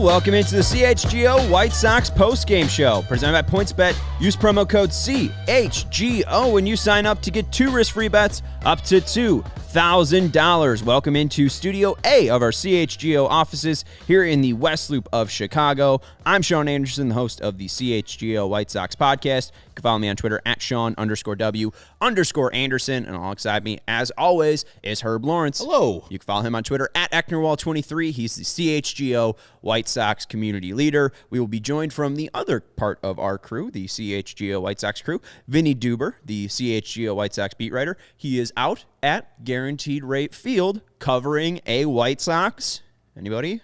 Welcome into the CHGO White Sox postgame show, presented by PointsBet. Use promo code CHGO when you sign up to get 2 risk-free bets up to $2,000. Welcome into Studio A of our CHGO offices here in the West Loop of Chicago. I'm Sean Anderson, the host of the CHGO White Sox podcast. You can follow me on Twitter at Sean_W_Anderson. And alongside me, as always, is Herb Lawrence. Hello. You can follow him on Twitter at Ecknerwall23. He's the CHGO White Sox community leader. We will be joined from the other part of our crew, the CHGO White Sox crew, Vinnie Duber, the CHGO White Sox beat writer. He is out at Guaranteed Rate Field covering a White Sox. Anybody?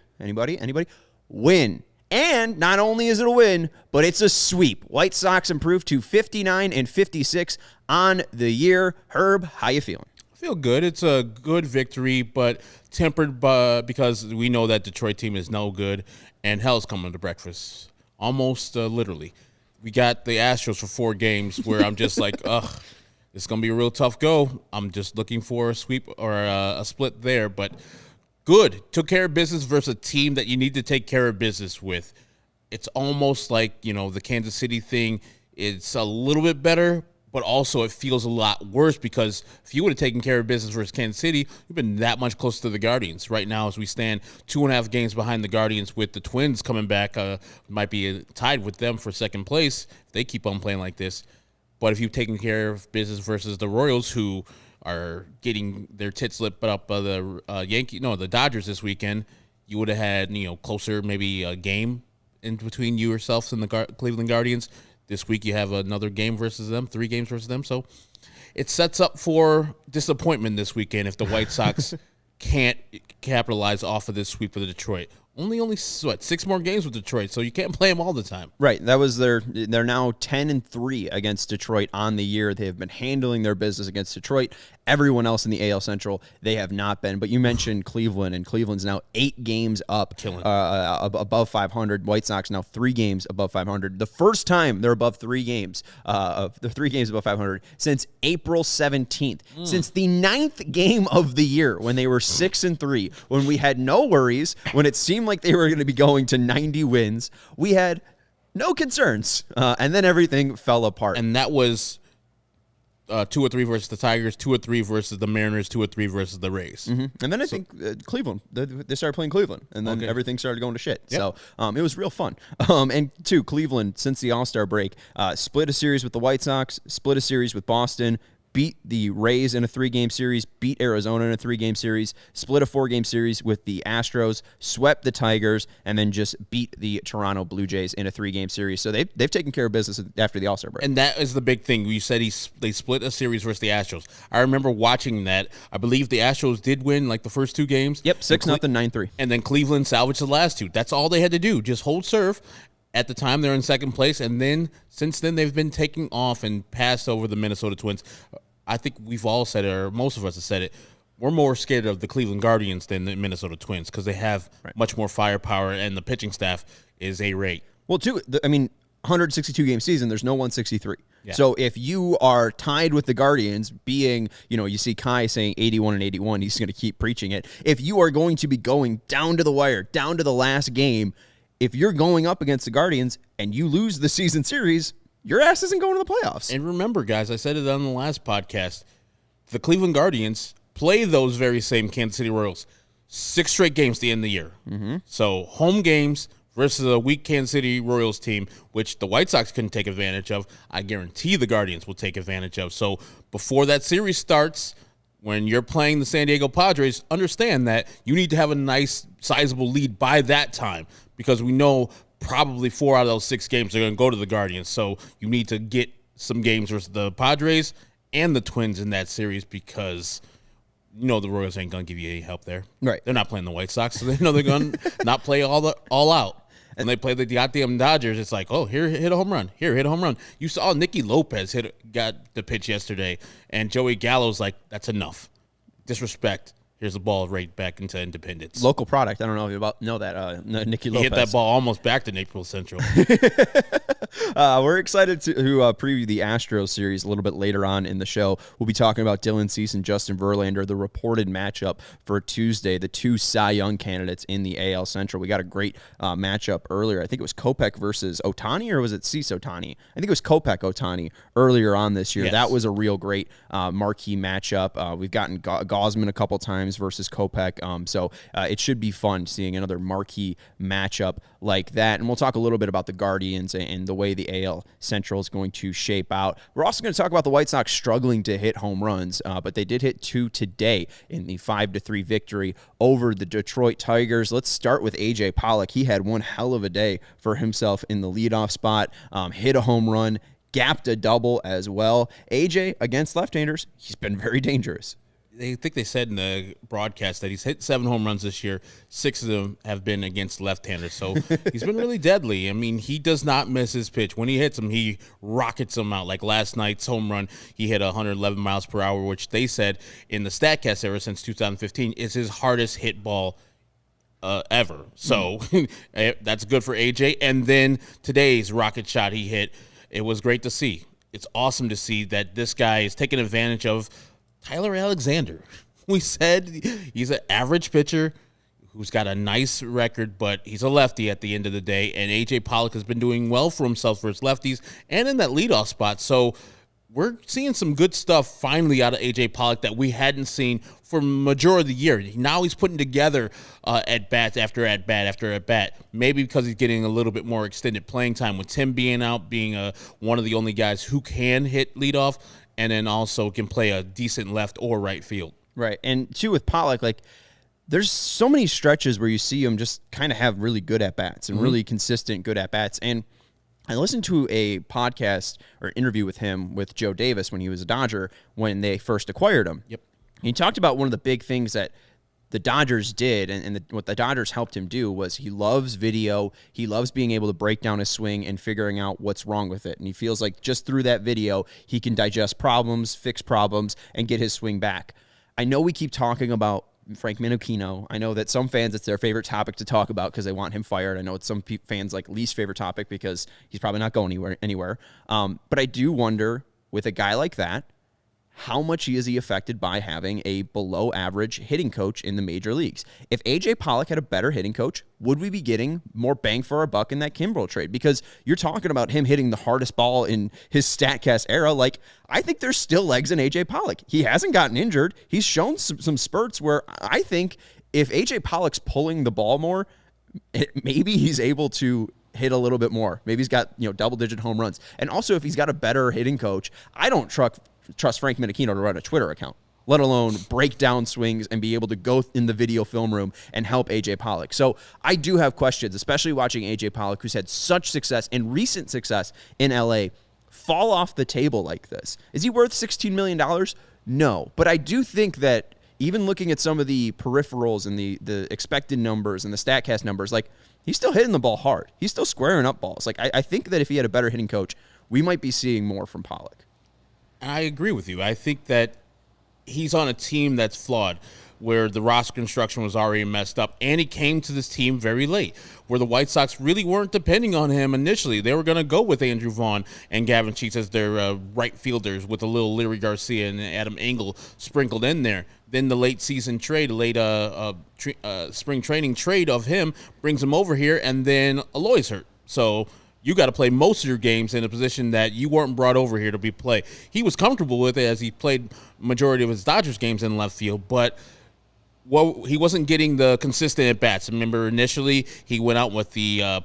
Win. And not only is it a win, but it's a sweep. White Sox improved to 59-56 on the year. Herb, how you feeling? I feel good. It's a good victory, but tempered because we know that Detroit team is no good, and hell's coming to breakfast. Almost literally. We got the Astros for 4 games where I'm just like, ugh, it's going to be a real tough go. I'm just looking for a sweep or a split there, but good. Took care of business versus a team that you need to take care of business with. It's almost like, the Kansas City thing. It's a little bit better, but also it feels a lot worse because if you would have taken care of business versus Kansas City, you've been that much closer to the Guardians. Right now, as we stand 2.5 games behind the Guardians with the Twins coming back, might be tied with them for second place if they keep on playing like this. But if you've taken care of business versus the Royals, who are getting their tits lit up by the Dodgers this weekend, you would have had, closer, maybe a game in between yourselves and the Cleveland Guardians. This week you have another game versus them, 3 games versus them. So it sets up for disappointment this weekend if the White Sox can't capitalize off of this sweep of Detroit. Only 6 more games with Detroit, so you can't play them all the time. Right. That was they're now 10-3 against Detroit on the year. They have been handling their business against Detroit. Everyone else in the AL Central, they have not been. But you mentioned Cleveland, and Cleveland's now 8 games up above 500. White Sox now 3 games above 500. The first time they're above 3 games, of the 3 games above 500 since April 17th, since the 9th game of the year when they were 6-3, when we had no worries, when it seemed like they were going to be going to 90 wins. We had no concerns, and then everything fell apart. And that was 2-3 versus the Tigers, 2-3 versus the Mariners, 2-3 versus the Rays. Mm-hmm. And then I think Cleveland, they started playing Cleveland, and then everything started going to shit. Yep. So it was real fun. And Cleveland, since the All-Star break, split a series with the White Sox, split a series with Boston, beat the Rays in a 3-game series, beat Arizona in a 3-game series, split a 4-game series with the Astros, swept the Tigers, and then just beat the Toronto Blue Jays in a 3-game series. So they've taken care of business after the All-Star break. And that is the big thing. You said they split a series versus the Astros. I remember watching that. I believe the Astros did win like the first 2 games. Yep, 6-0, 9-3. And then Cleveland salvaged the last 2. That's all they had to do. Just hold serve. At the time, they're in second place, and then since then, they've been taking off and passed over the Minnesota Twins. I think we've all said it, or most of us have said it. We're more scared of the Cleveland Guardians than the Minnesota Twins because they have much more firepower, and the pitching staff is A-rate. Well, 162-game season, there's no 163. Yeah. So if you are tied with the Guardians, being, you see Kai saying 81-81, he's going to keep preaching it. If you are going to be going down to the wire, down to the last game, if you're going up against the Guardians and you lose the season series, your ass isn't going to the playoffs. And remember, guys, I said it on the last podcast, the Cleveland Guardians play those very same Kansas City Royals 6 straight games at the end of the year. Mm-hmm. So home games versus a weak Kansas City Royals team, which the White Sox couldn't take advantage of, I guarantee the Guardians will take advantage of. So before that series starts, when you're playing the San Diego Padres, understand that you need to have a nice, sizable lead by that time because we know probably 4 out of those 6 games are going to go to the Guardians. So you need to get some games versus the Padres and the Twins in that series because the Royals ain't going to give you any help there. Right. They're not playing the White Sox, so they know they're going to not play all out. When they play the goddamn Dodgers, it's like, oh, here, hit a home run. Here, hit a home run. You saw Nicky Lopez got the pitch yesterday, and Joey Gallo's like, that's enough. Disrespect. here's the ball right back into Independence. Local product. I don't know if you know that. Nicky Lopez. He hit that ball almost back to Naples Central. We're excited to preview the Astros series a little bit later on in the show. We'll be talking about Dylan Cease and Justin Verlander, the reported matchup for Tuesday, the two Cy Young candidates in the AL Central. We got a great matchup earlier. I think it was Kopech versus Ohtani, or was it Cease Ohtani? I think it was Kopech Ohtani earlier on this year. Yes. That was a real great marquee matchup. We've gotten Gausman a couple times versus Kopech, so it should be fun seeing another marquee matchup like that. And we'll talk a little bit about the Guardians and the way the AL Central is going to shape out. We're also going to talk about the White Sox struggling to hit home runs, but they did hit 2 today in the 5-3 victory over the Detroit Tigers. Let's start with A.J. Pollock. He had one hell of a day for himself in the leadoff spot, hit a home run, gapped a double as well. A.J. against left-handers, he's been very dangerous. I think they said in the broadcast that he's hit 7 home runs this year. 6 of them have been against left-handers, so he's been really deadly. I mean, he does not miss his pitch. When he hits them, he rockets them out. Like last night's home run, he hit 111 miles per hour, which they said in the StatCast era since 2015 is his hardest hit ball ever. So that's good for AJ. And then today's rocket shot he hit, it was great to see. It's awesome to see that this guy is taking advantage of Tyler Alexander. We said he's an average pitcher who's got a nice record, but he's a lefty at the end of the day, and A.J. Pollock has been doing well for himself for his lefties and in that leadoff spot. So we're seeing some good stuff finally out of A.J. Pollock that we hadn't seen for majority of the year. Now he's putting together at-bats after at-bat after at-bat, maybe because he's getting a little bit more extended playing time with Tim being out, being one of the only guys who can hit leadoff, and then also can play a decent left or right field. Right. And too, with Pollock, like, there's so many stretches where you see him just kind of have really good at-bats and really consistent good at-bats. And I listened to a podcast or interview with him with Joe Davis when he was a Dodger when they first acquired him. Yep. He talked about one of the big things that the Dodgers did, and what the Dodgers helped him do was he loves video. He loves being able to break down his swing and figuring out what's wrong with it. And he feels like just through that video, he can digest problems, fix problems, and get his swing back. I know we keep talking about Frank Minokino. I know that some fans, it's their favorite topic to talk about because they want him fired. I know it's some fans' like least favorite topic because he's probably not going anywhere. But I do wonder, with a guy like that, how much is he affected by having a below-average hitting coach in the major leagues? If A.J. Pollock had a better hitting coach, would we be getting more bang for our buck in that Kimbrel trade? Because you're talking about him hitting the hardest ball in his StatCast era. Like, I think there's still legs in A.J. Pollock. He hasn't gotten injured. He's shown some spurts where I think if A.J. Pollock's pulling the ball more, maybe he's able to hit a little bit more. Maybe he's got, double-digit home runs. And also, if he's got a better hitting coach, I don't trust Frank Minokino to run a Twitter account, let alone break down swings and be able to go in the video film room and help A.J. Pollock. So I do have questions, especially watching A.J. Pollock, who's had such success and recent success in L.A., fall off the table like this. Is he worth $16 million? No. But I do think that even looking at some of the peripherals and the expected numbers and the StatCast numbers, like, he's still hitting the ball hard. He's still squaring up balls. Like, I think that if he had a better hitting coach, we might be seeing more from Pollock. I agree with you. I think that he's on a team that's flawed, where the roster construction was already messed up, and he came to this team very late, where the White Sox really weren't depending on him initially. They were going to go with Andrew Vaughn and Gavin Sheets as their right fielders, with a little Leary Garcia and Adam Engel sprinkled in there. Then the late season trade, spring training trade of him brings him over here, and then Aloy's hurt. So you got to play most of your games in a position that you weren't brought over here to be play. He was comfortable with it as he played majority of his Dodgers games in left field, but he wasn't getting the consistent at-bats. Remember, initially he went out with the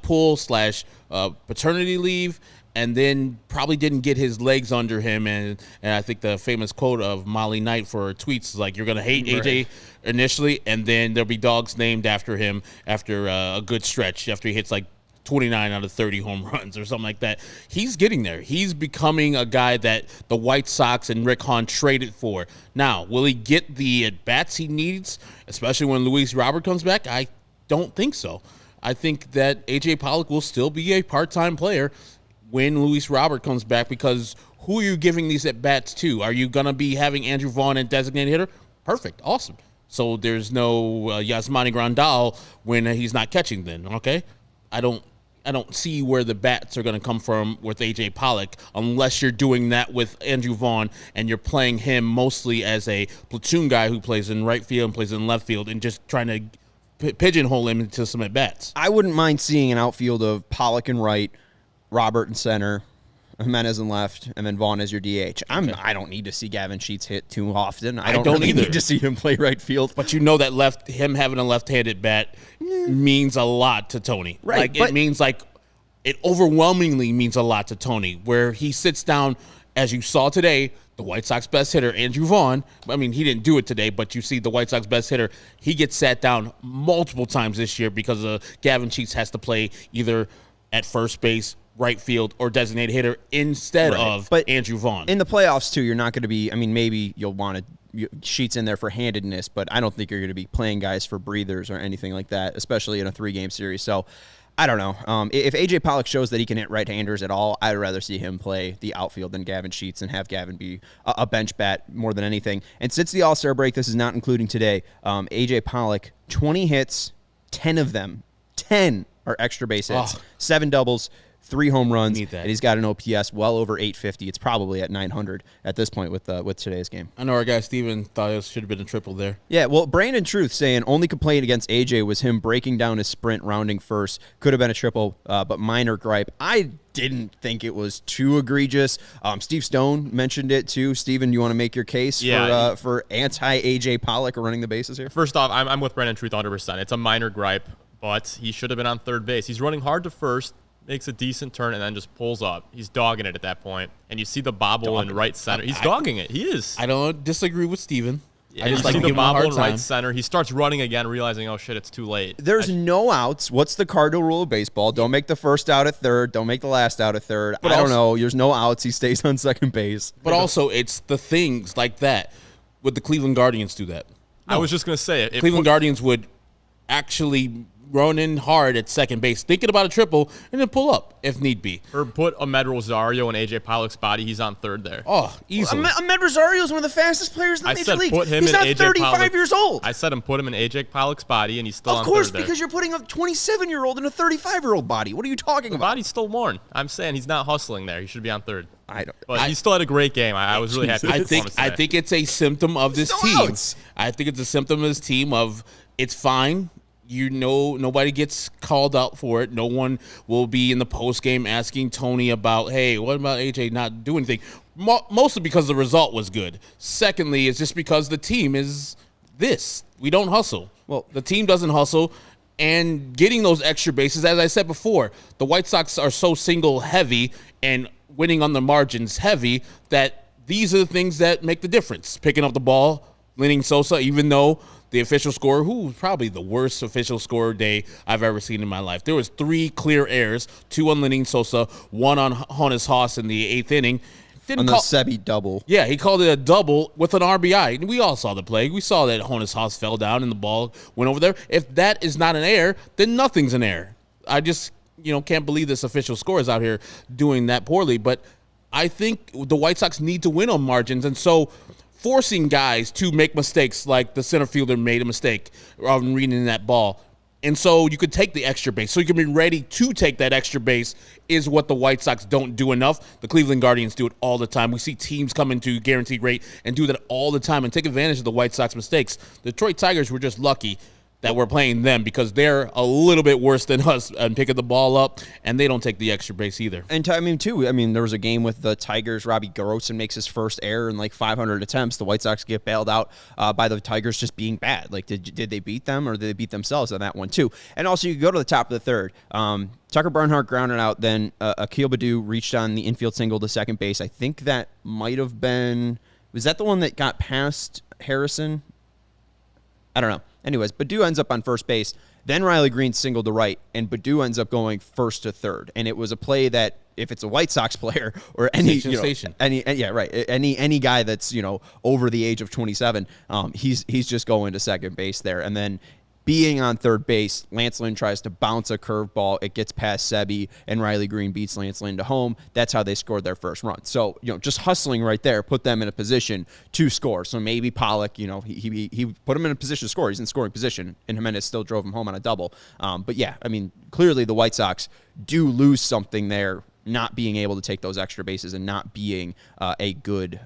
paternity leave, and then probably didn't get his legs under him. And I think the famous quote of Molly Knight for her tweets is like, you're going to hate AJ initially, and then there'll be dogs named after him after a good stretch, after he hits like 29 out of 30 home runs or something like that. He's getting there. He's becoming a guy that the White Sox and Rick Hahn traded for. Now, will he get the at-bats he needs, especially when Luis Robert comes back? I don't think so. I think that A.J. Pollock will still be a part-time player when Luis Robert comes back, because who are you giving these at-bats to? Are you going to be having Andrew Vaughn and designated hitter? Perfect. Awesome. So there's no Yasmani Grandal when he's not catching then, okay? I don't see where the bats are going to come from with A.J. Pollock unless you're doing that with Andrew Vaughn and you're playing him mostly as a platoon guy who plays in right field and plays in left field and just trying to pigeonhole him into some at-bats. I wouldn't mind seeing an outfield of Pollock in right, Robert in center, Jimenez in left, and then Vaughn as your DH. I don't need to see Gavin Sheets hit too often. I don't really either. need to see him play right field. But you know that him having a left-handed bat means a lot to Tony. Right, It overwhelmingly means a lot to Tony, where he sits down, as you saw today, the White Sox best hitter, Andrew Vaughn. I mean, he didn't do it today, but you see the White Sox best hitter. He gets sat down multiple times this year because Gavin Sheets has to play either at first base, right field, or designated hitter instead of Andrew Vaughn. In the playoffs, too, you're not going to be – I mean, maybe you'll want Sheets in there for handedness, but I don't think you're going to be playing guys for breathers or anything like that, especially in a 3-game series. So – I don't know. If A.J. Pollock shows that he can hit right-handers at all, I'd rather see him play the outfield than Gavin Sheets and have Gavin be a bench bat more than anything. And since the All-Star break, this is not including today, A.J. Pollock, 20 hits, 10 of them, 10 are extra base hits, 7 doubles, 3 home runs, and he's got an OPS well over 850. It's probably at 900 at this point with today's game. I know our guy Steven thought it should have been a triple there. Yeah, well, Brandon Truth saying only complaint against AJ was him breaking down his sprint, rounding first. Could have been a triple, but minor gripe. I didn't think it was too egregious. Steve Stone mentioned it too. Steven, you want to make your case for anti-AJ Pollock running the bases here? First off, I'm with Brandon Truth 100%. It's a minor gripe, but he should have been on third base. He's running hard to first, makes a decent turn, and then just pulls up. He's dogging it at that point. And you see the bobble in right center. He's dogging it. He is. I don't disagree with Steven. I just like the bobble in right center. He starts running again, realizing, oh, shit, it's too late. There's no outs. What's the cardinal rule of baseball? Don't make the first out at third. Don't make the last out at third. But I don't know. There's no outs. He stays on second base. But also, it's the things like that. Would the Cleveland Guardians do that? No. I was just going to say it. Cleveland Guardians would actually run in hard at second base, thinking about a triple, and then pull up if need be. Or put Ahmed Rosario in A.J. Pollock's body. He's on third there. Oh, easily. Ahmed Rosario is one of the fastest players in the Major League. He's not 35 years old. I said him put him in A.J. Pollock's body, and he's still on third there. Of course, because you're putting a 27-year-old in a 35-year-old body. What are you talking about? The body's still worn. I'm saying he's not hustling there. He should be on third. But he still had a great game. I was really happy. I think it's a symptom of this team. I think it's a symptom of this team of it's fine. You know, nobody gets called out for it. No one will be in the postgame asking Tony about, hey, what about AJ not doing anything? Mostly because the result was good. Secondly, it's just because the team is this. We don't hustle. Well, the team doesn't hustle. And getting those extra bases, as I said before, the White Sox are so single heavy and winning on the margins heavy that these are the things that make the difference. Picking up the ball, Lenny Sosa, even though the official scorer, who was probably the worst official scorer day I've ever seen in my life. There was 3 clear errors, 2 on Lenny Sosa, 1 on Honus Haas in the 8th inning. On the Sebi double. Yeah, he called it a double with an RBI. And we all saw the play. We saw that Honus Haas fell down and the ball went over there. If that is not an error, then nothing's an error. I just, can't believe this official score is out here doing that poorly. But I think the White Sox need to win on margins. And so forcing guys to make mistakes, like the center fielder made a mistake on reading that ball. And so you could take the extra base. So you can be ready to take that extra base is what the White Sox don't do enough. The Cleveland Guardians do it all the time. We see teams come into guaranteed rate and do that all the time and take advantage of the White Sox mistakes. The Detroit Tigers were just lucky that we're playing them because they're a little bit worse than us and picking the ball up, and they don't take the extra base either. And there was a game with the Tigers. Robbie Grossman makes his first error in like 500 attempts. The White Sox get bailed out by the Tigers just being bad. Like, did they beat them or did they beat themselves on that one too? And also, you go to the top of the third. Tucker Barnhart grounded out. Then Akil Baddoo reached on the infield single to second base. I think that might have been – was that the one that got past Harrison? I don't know. Anyways, Baddoo ends up on first base. Then Riley Green singled to right, and Baddoo ends up going first to third. And it was a play that, if it's a White Sox player or any guy that's over the age of 27, he's just going to second base there. And then being on third base, Lance Lynn tries to bounce a curveball. It gets past Sebi, and Riley Green beats Lance Lynn to home. That's how they scored their first run. So, just hustling right there put them in a position to score. So maybe Pollock, he put him in a position to score. He's in scoring position, and Jimenez still drove him home on a double. But yeah, I mean, clearly the White Sox do lose something there, not being able to take those extra bases and not being a good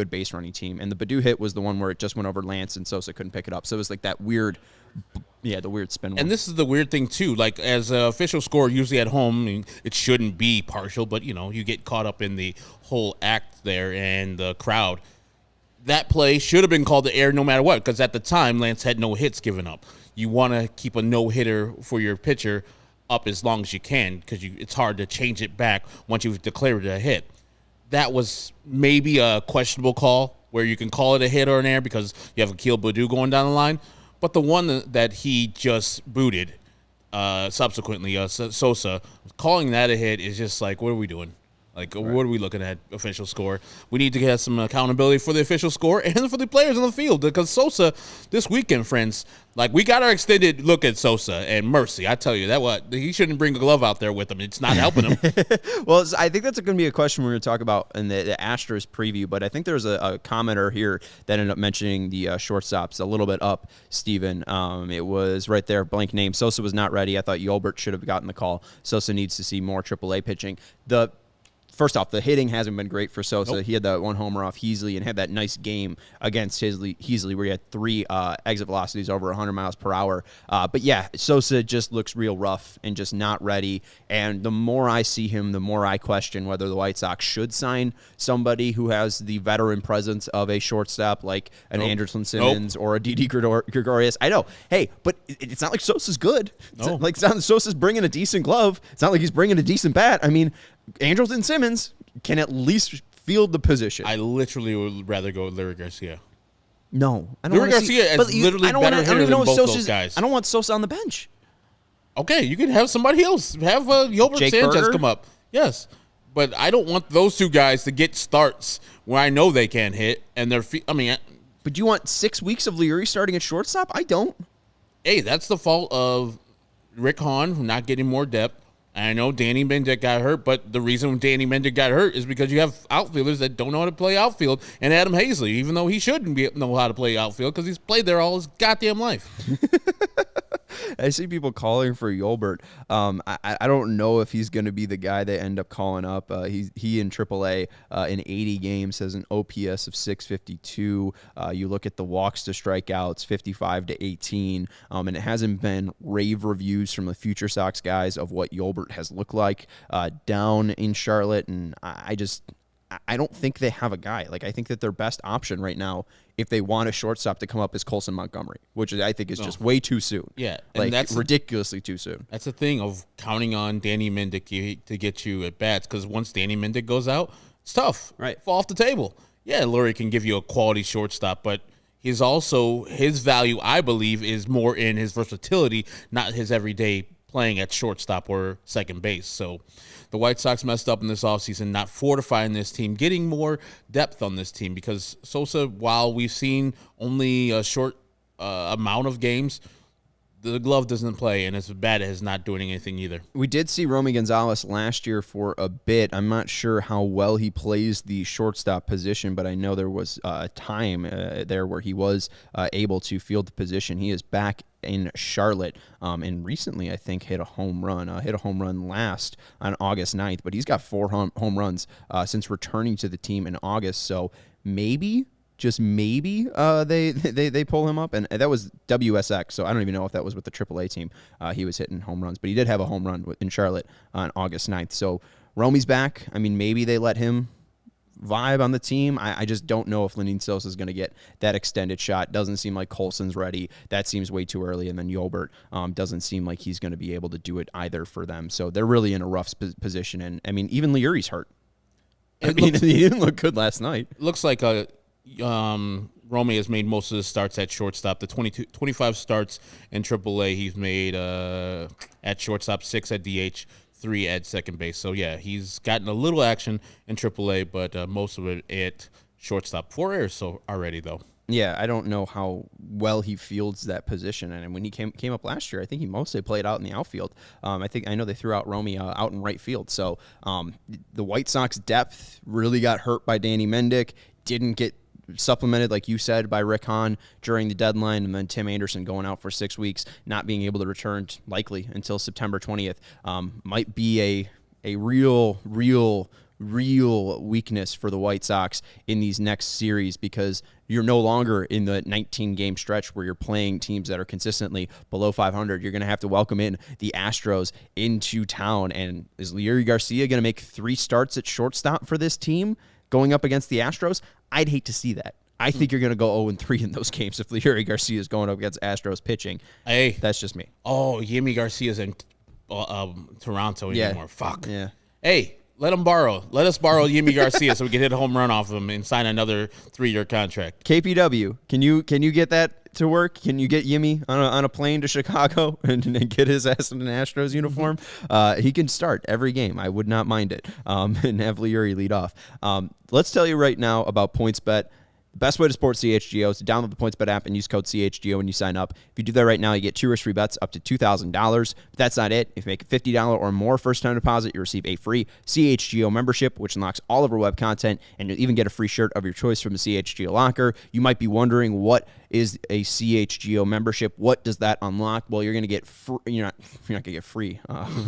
base running team. And the Baду hit was the one where it just went over Lance and Sosa couldn't pick it up. So it was like that weird, the weird spin one. And this is the weird thing too. Like as an official score, usually at home, I mean, it shouldn't be partial, but you get caught up in the whole act there and the crowd. That play should have been called to air no matter what, because at the time Lance had no hits given up. You want to keep a no hitter for your pitcher up as long as you can, because it's hard to change it back once you've declared it a hit. That was maybe a questionable call where you can call it a hit or an error because you have Akil Baddoo going down the line. But the one that he just booted subsequently, Sosa, calling that a hit is just like, what are we doing? Like, right. What are we looking at, official score? We need to get some accountability for the official score and for the players on the field, because Sosa, this weekend, friends, like, we got our extended look at Sosa, and mercy, I tell you, he shouldn't bring a glove out there with him. It's not helping him. Well, I think that's going to be a question we're going to talk about in the Astros preview, but I think there's a commenter here that ended up mentioning the shortstops a little bit up, Steven. It was right there, blank name. Sosa was not ready. I thought Yolbert should have gotten the call. Sosa needs to see more AAA pitching. First off, the hitting hasn't been great for Sosa. Nope. He had that one homer off Heasley and had that nice game against Heasley where he had 3 exit velocities over 100 miles per hour. But yeah, Sosa just looks real rough and just not ready. And the more I see him, the more I question whether the White Sox should sign somebody who has the veteran presence of a shortstop like an Anderson Simmons or a Didi Gregorius. I know. Hey, but it's not like Sosa's good. It's not like Sosa's bringing a decent glove. It's not like he's bringing a decent bat. I mean, Andrelton Simmons can at least field the position. I literally would rather go with Leury Garcia. No, I don't. Leury Garcia is literally better hitter than both those guys. I don't want Sosa on the bench. Okay, you can have somebody else. Have Yolbert Sanchez Berger? Come up. Yes, but I don't want those two guys to get starts where I know they can't hit and their feet. I mean, but do you want 6 weeks of Leury starting at shortstop? I don't. Hey, that's the fault of Rick Hahn for not getting more depth. I know Danny Mendick got hurt, but the reason Danny Mendick got hurt is because you have outfielders that don't know how to play outfield, and Adam Hazley, even though he shouldn't know how to play outfield because he's played there all his goddamn life. I see people calling for Yolbert. I don't know if he's going to be the guy they end up calling up. He in AAA in 80 games has an OPS of 652. You look at the walks to strikeouts, 55 to 18, and it hasn't been rave reviews from the future Sox guys of what Yolbert has looked like down in Charlotte, and I don't think they have a guy. Like, I think that their best option right now, if they want a shortstop to come up, is Colson Montgomery, which I think is just way too soon. Yeah, and like, that's ridiculously too soon. That's the thing of counting on Danny Mendick to get you at bats, because once Danny Mendick goes out, it's tough. Right, fall off the table. Yeah, Leury can give you a quality shortstop, but his value, I believe, is more in his versatility, not his everyday playing at shortstop or second base. So the White Sox messed up in this offseason, not fortifying this team, getting more depth on this team, because Sosa, while we've seen only a short amount of games, the glove doesn't play, and his bat is not doing anything either. We did see Romy Gonzalez last year for a bit. I'm not sure how well he plays the shortstop position, but I know there was a time there where he was able to field the position. He is back in Charlotte, and recently I think hit a home run last on August 9th, but he's got 4 home runs since returning to the team in August, so maybe they pull him up, and that was WSX, so I don't even know if that was with the AAA team. He was hitting home runs, but he did have a home run in Charlotte on August 9th, so Romy's back. I mean, maybe they let him vibe on the team. I just don't know if Lenyn Sosa is going to get that extended shot. Doesn't seem like Colson's ready. That seems way too early, and then Yolbert doesn't seem like he's going to be able to do it either for them, so they're really in a rough position, and I mean, even Leury's hurt. He didn't look good last night. Looks like Romy has made most of his starts at shortstop. The 25 starts in AAA he's made at shortstop, 6 at DH, 3 at second base. So, yeah, he's gotten a little action in AAA, but most of it at shortstop. 4 errors already, though. Yeah, I don't know how well he fields that position. And when he came up last year, I think he mostly played out in the outfield. I know they threw out Romy out in right field. So the White Sox depth really got hurt by Danny Mendick. Didn't get supplemented, like you said, by Rick Hahn during the deadline, and then Tim Anderson going out for 6 weeks, not being able to return likely until September 20th. Might be a real weakness for the White Sox in these next series, because you're no longer in the 19-game stretch where you're playing teams that are consistently below 500. You're going to have to welcome in the Astros into town. And is Leury Garcia going to make 3 starts at shortstop for this team going up against the Astros? I'd hate to see that. I think you're going to go 0-3 in those games if Leury Garcia is going up against Astros pitching. Hey. That's just me. Oh, Yimi Garcia's in Toronto anymore. Fuck. Yeah. Hey, let us borrow Yimi Garcia so we can hit a home run off of him and sign another 3-year contract. KPW, can you get that to work? Can you get Yimi on a plane to Chicago and get his ass in an Astros uniform? He can start every game. I would not mind it. And have Leury lead off. Let's tell you right now about PointsBet. The best way to support CHGO is to download the PointsBet app and use code CHGO when you sign up. If you do that right now, you get 2 risk-free bets up to $2,000. But that's not it. If you make a $50 or more first-time deposit, you receive a free CHGO membership, which unlocks all of our web content, and you'll even get a free shirt of your choice from the CHGO locker. You might be wondering, what is a CHGO membership? What does that unlock? Well, you're going to get you're not going to get free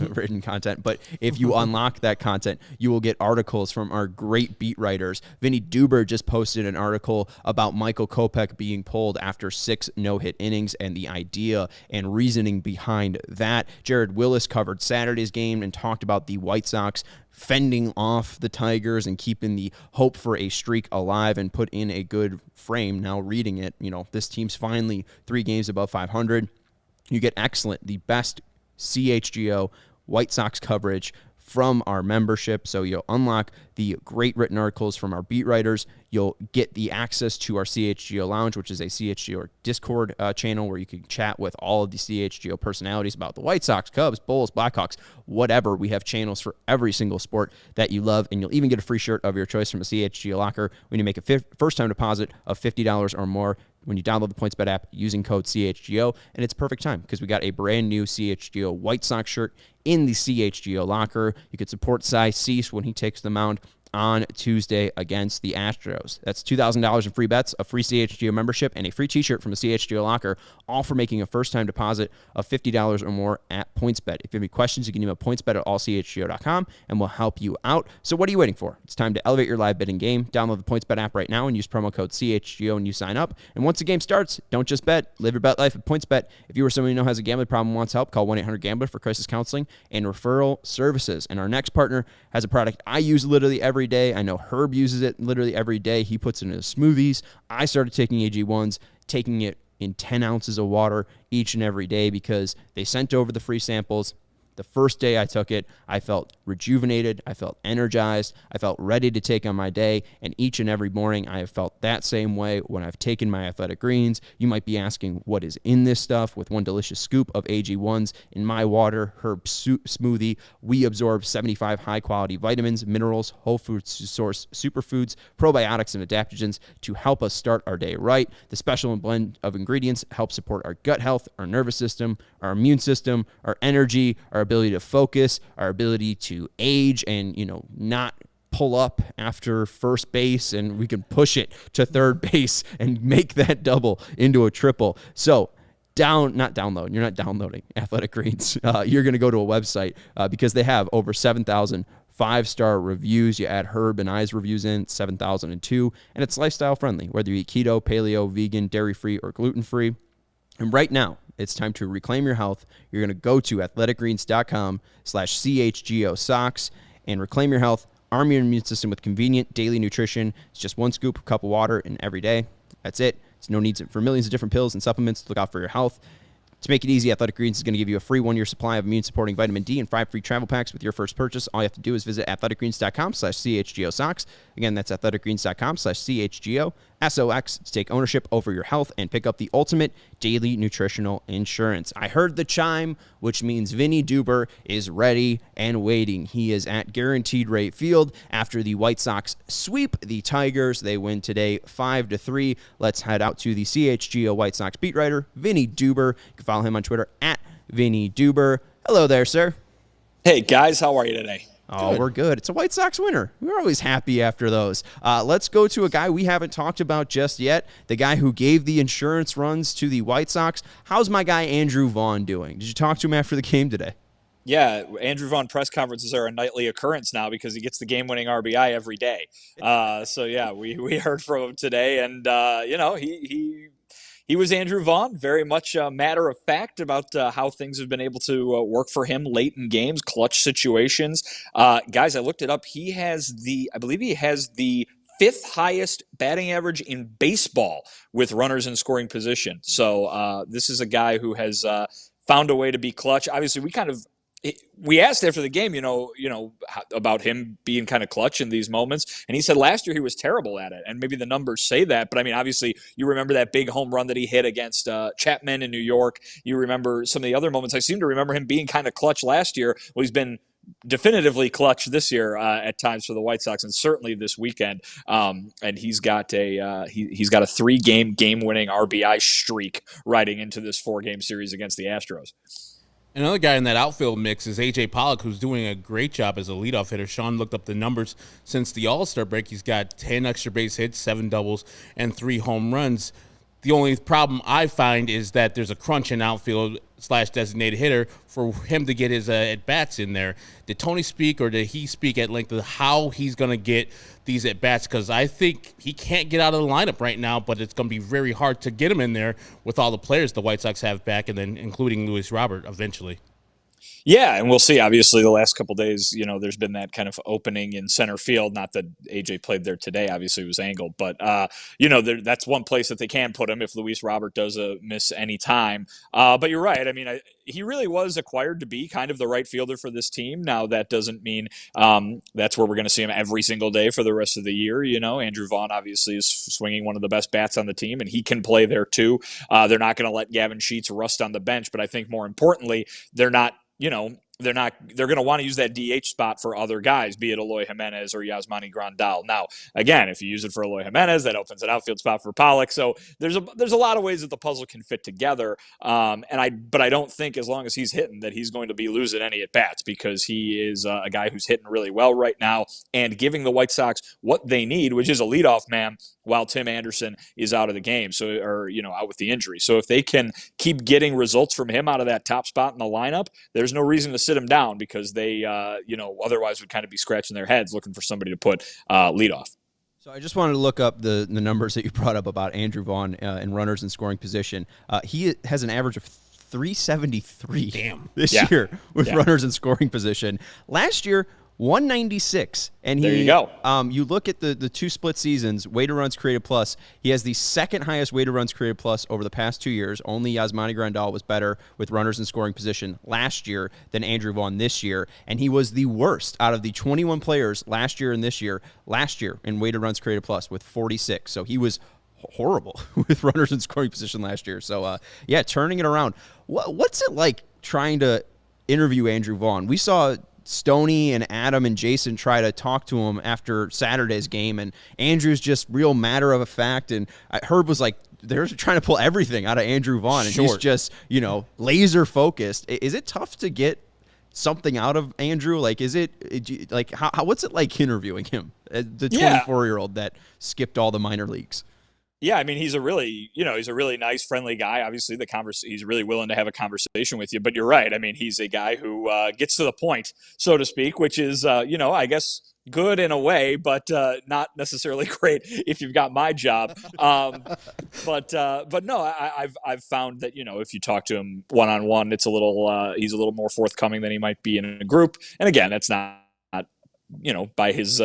written content, but if you unlock that content, you will get articles from our great beat writers. Vinnie Duber just posted an article about Michael Kopech being pulled after 6 no-hit innings and the idea and reasoning behind that. Jared Willis covered Saturday's game and talked about the White Sox fending off the Tigers and keeping the hope for a streak alive, and put in a good frame. Now reading it, this team's finally 3 games above 500. You get the best CHGO White Sox coverage from our membership. So you'll unlock the great written articles from our beat writers. You'll get the access to our CHGO Lounge, which is a CHGO Discord channel where you can chat with all of the CHGO personalities about the White Sox, Cubs, Bulls, Blackhawks, whatever. We have channels for every single sport that you love, and you'll even get a free shirt of your choice from a CHGO locker when you make a first-time deposit of $50 or more when you download the PointsBet app using code CHGO. And it's perfect time because we got a brand new CHGO White Sox shirt in the CHGO locker. You could support Cy Cease when he takes the mound on Tuesday against the Astros. That's $2,000 in free bets, a free CHGO membership, and a free t-shirt from a CHGO locker, all for making a first-time deposit of $50 or more at PointsBet. If you have any questions, you can email pointsbet@allchgo.com, and we'll help you out. So what are you waiting for? It's time to elevate your live betting game. Download the PointsBet app right now and use promo code CHGO when you sign up. And once the game starts, don't just bet. Live your bet life at PointsBet. If you or someone you know has a gambling problem and wants help, call 1-800-GAMBLER for crisis counseling and referral services. And our next partner has a product I use literally every day. I know Herb uses it literally every day. He puts it in his smoothies. I started taking AG1s, taking it in 10 ounces of water each and every day because they sent over the free samples. The first day I took it, I felt rejuvenated, I felt energized, I felt ready to take on my day, and each and every morning I have felt that same way when I've taken my Athletic Greens. You might be asking what is in this stuff. With one delicious scoop of AG1s in my water herb smoothie, we absorb 75 high-quality vitamins, minerals, whole food source superfoods, probiotics, and adaptogens to help us start our day right. The special blend of ingredients help support our gut health, our nervous system, our immune system, our energy, our ability to focus, our ability to age and, not pull up after first base, and we can push it to third base and make that double into a triple. So you're not downloading Athletic Greens. You're going to go to a website because they have over 7,000 5-star reviews. You add Herb and I's reviews in, 7,002, and it's lifestyle friendly, whether you eat keto, paleo, vegan, dairy-free, or gluten-free. And right now, it's time to reclaim your health. You're going to go to athleticgreens.com/CHGO socks and reclaim your health. Arm your immune system with convenient daily nutrition. It's just 1 scoop, a cup of water in every day. That's it. It's no need for millions of different pills and supplements to look out for your health. To make it easy, Athletic Greens is going to give you a free 1-year supply of immune-supporting vitamin D and 5 free travel packs with your first purchase. All you have to do is visit athleticgreens.com/CHGO socks. Again, that's athleticgreens.com/CHGO SOX to take ownership over your health and pick up the ultimate daily nutritional insurance. I heard the chime, which means Vinnie Duber is ready and waiting. He is at Guaranteed Rate Field after the White Sox sweep the Tigers. They win today 5-3. Let's head out to the CHGO White Sox beat writer, Vinnie Duber. You can follow him on Twitter at Vinnie Duber. Hello there, sir. Hey, guys. How are you today? Oh, we're good. It's a White Sox winner. We're always happy after those. Let's go to a guy we haven't talked about just yet, the guy who gave the insurance runs to the White Sox. How's my guy Andrew Vaughn doing? Did you talk to him after the game today? Yeah, Andrew Vaughn press conferences are a nightly occurrence now because he gets the game-winning RBI every day. So, yeah, we heard from him today, and, he was Andrew Vaughn, very much a matter of fact about how things have been able to work for him late in games, clutch situations. Guys, I looked it up. I believe he has the fifth highest batting average in baseball with runners in scoring position. So this is a guy who has found a way to be clutch. Obviously, we asked after the game, about him being kind of clutch in these moments. And he said last year he was terrible at it. And maybe the numbers say that. But, I mean, obviously, you remember that big home run that he hit against Chapman in New York. You remember some of the other moments. I seem to remember him being kind of clutch last year. Well, he's been definitively clutch this year at times for the White Sox, and certainly this weekend. And he's got a he's got a 3-game game-winning RBI streak riding into this 4-game series against the Astros. Another guy in that outfield mix is A.J. Pollock, who's doing a great job as a leadoff hitter. Sean looked up the numbers since the All-Star break. He's got 10 extra base hits, 7 doubles, and 3 home runs. The only problem I find is that there's a crunch in outfield / designated hitter for him to get his at-bats in there. Did Tony speak, or did he speak at length of how he's going to get these at-bats? Because I think he can't get out of the lineup right now, but it's going to be very hard to get him in there with all the players the White Sox have back, and then including Luis Robert eventually. Yeah, and we'll see. Obviously, the last couple of days, there's been that kind of opening in center field. Not that AJ played there today. Obviously, it was angled. But, that's one place that they can put him if Luis Robert does miss any time. But you're right. I mean, he really was acquired to be kind of the right fielder for this team. Now, that doesn't mean that's where we're going to see him every single day for the rest of the year. Andrew Vaughn obviously is swinging one of the best bats on the team, and he can play there too. They're not going to let Gavin Sheets rust on the bench. But I think more importantly, they're going to want to use that DH spot for other guys, be it Eloy Jimenez or Yasmani Grandal. Now, again, if you use it for Eloy Jimenez, that opens an outfield spot for Pollock. So there's a lot of ways that the puzzle can fit together. But I don't think as long as he's hitting that he's going to be losing any at bats, because he is a guy who's hitting really well right now and giving the White Sox what they need, which is a leadoff man while Tim Anderson is out of the game. Out with the injury. So if they can keep getting results from him out of that top spot in the lineup, there's no reason to sit him down, because they, otherwise would kind of be scratching their heads looking for somebody to put leadoff. So I just wanted to look up the numbers that you brought up about Andrew Vaughn in runners in scoring position. He has an average of 373 this year with runners in scoring position. Last year, 196. And there you go. You look at the 2 split seasons, weighted runs created plus. He has the second highest weighted runs created plus over the past 2 years. Only Yasmani Grandal was better with runners in scoring position last year than Andrew Vaughn this year. And he was the worst out of the 21 players last year and this year, in weighted runs created plus with 46. So he was horrible with runners in scoring position last year. So, turning it around. What's it like trying to interview Andrew Vaughn? We saw Stoney and Adam and Jason try to talk to him after Saturday's game, and Andrew's just real matter of fact. And Herb was like, they're trying to pull everything out of Andrew Vaughn, and he's just, laser focused. Is it tough to get something out of Andrew? Like, is it like what's it like interviewing him, the 24-year-old that skipped all the minor leagues? Yeah, I mean, he's a really nice, friendly guy. Obviously, he's really willing to have a conversation with you. But you're right. I mean, he's a guy who gets to the point, so to speak, which is, I guess good in a way, but not necessarily great if you've got my job. But no, I've found that if you talk to him one-on-one, it's he's a little more forthcoming than he might be in a group. And again, that's not by his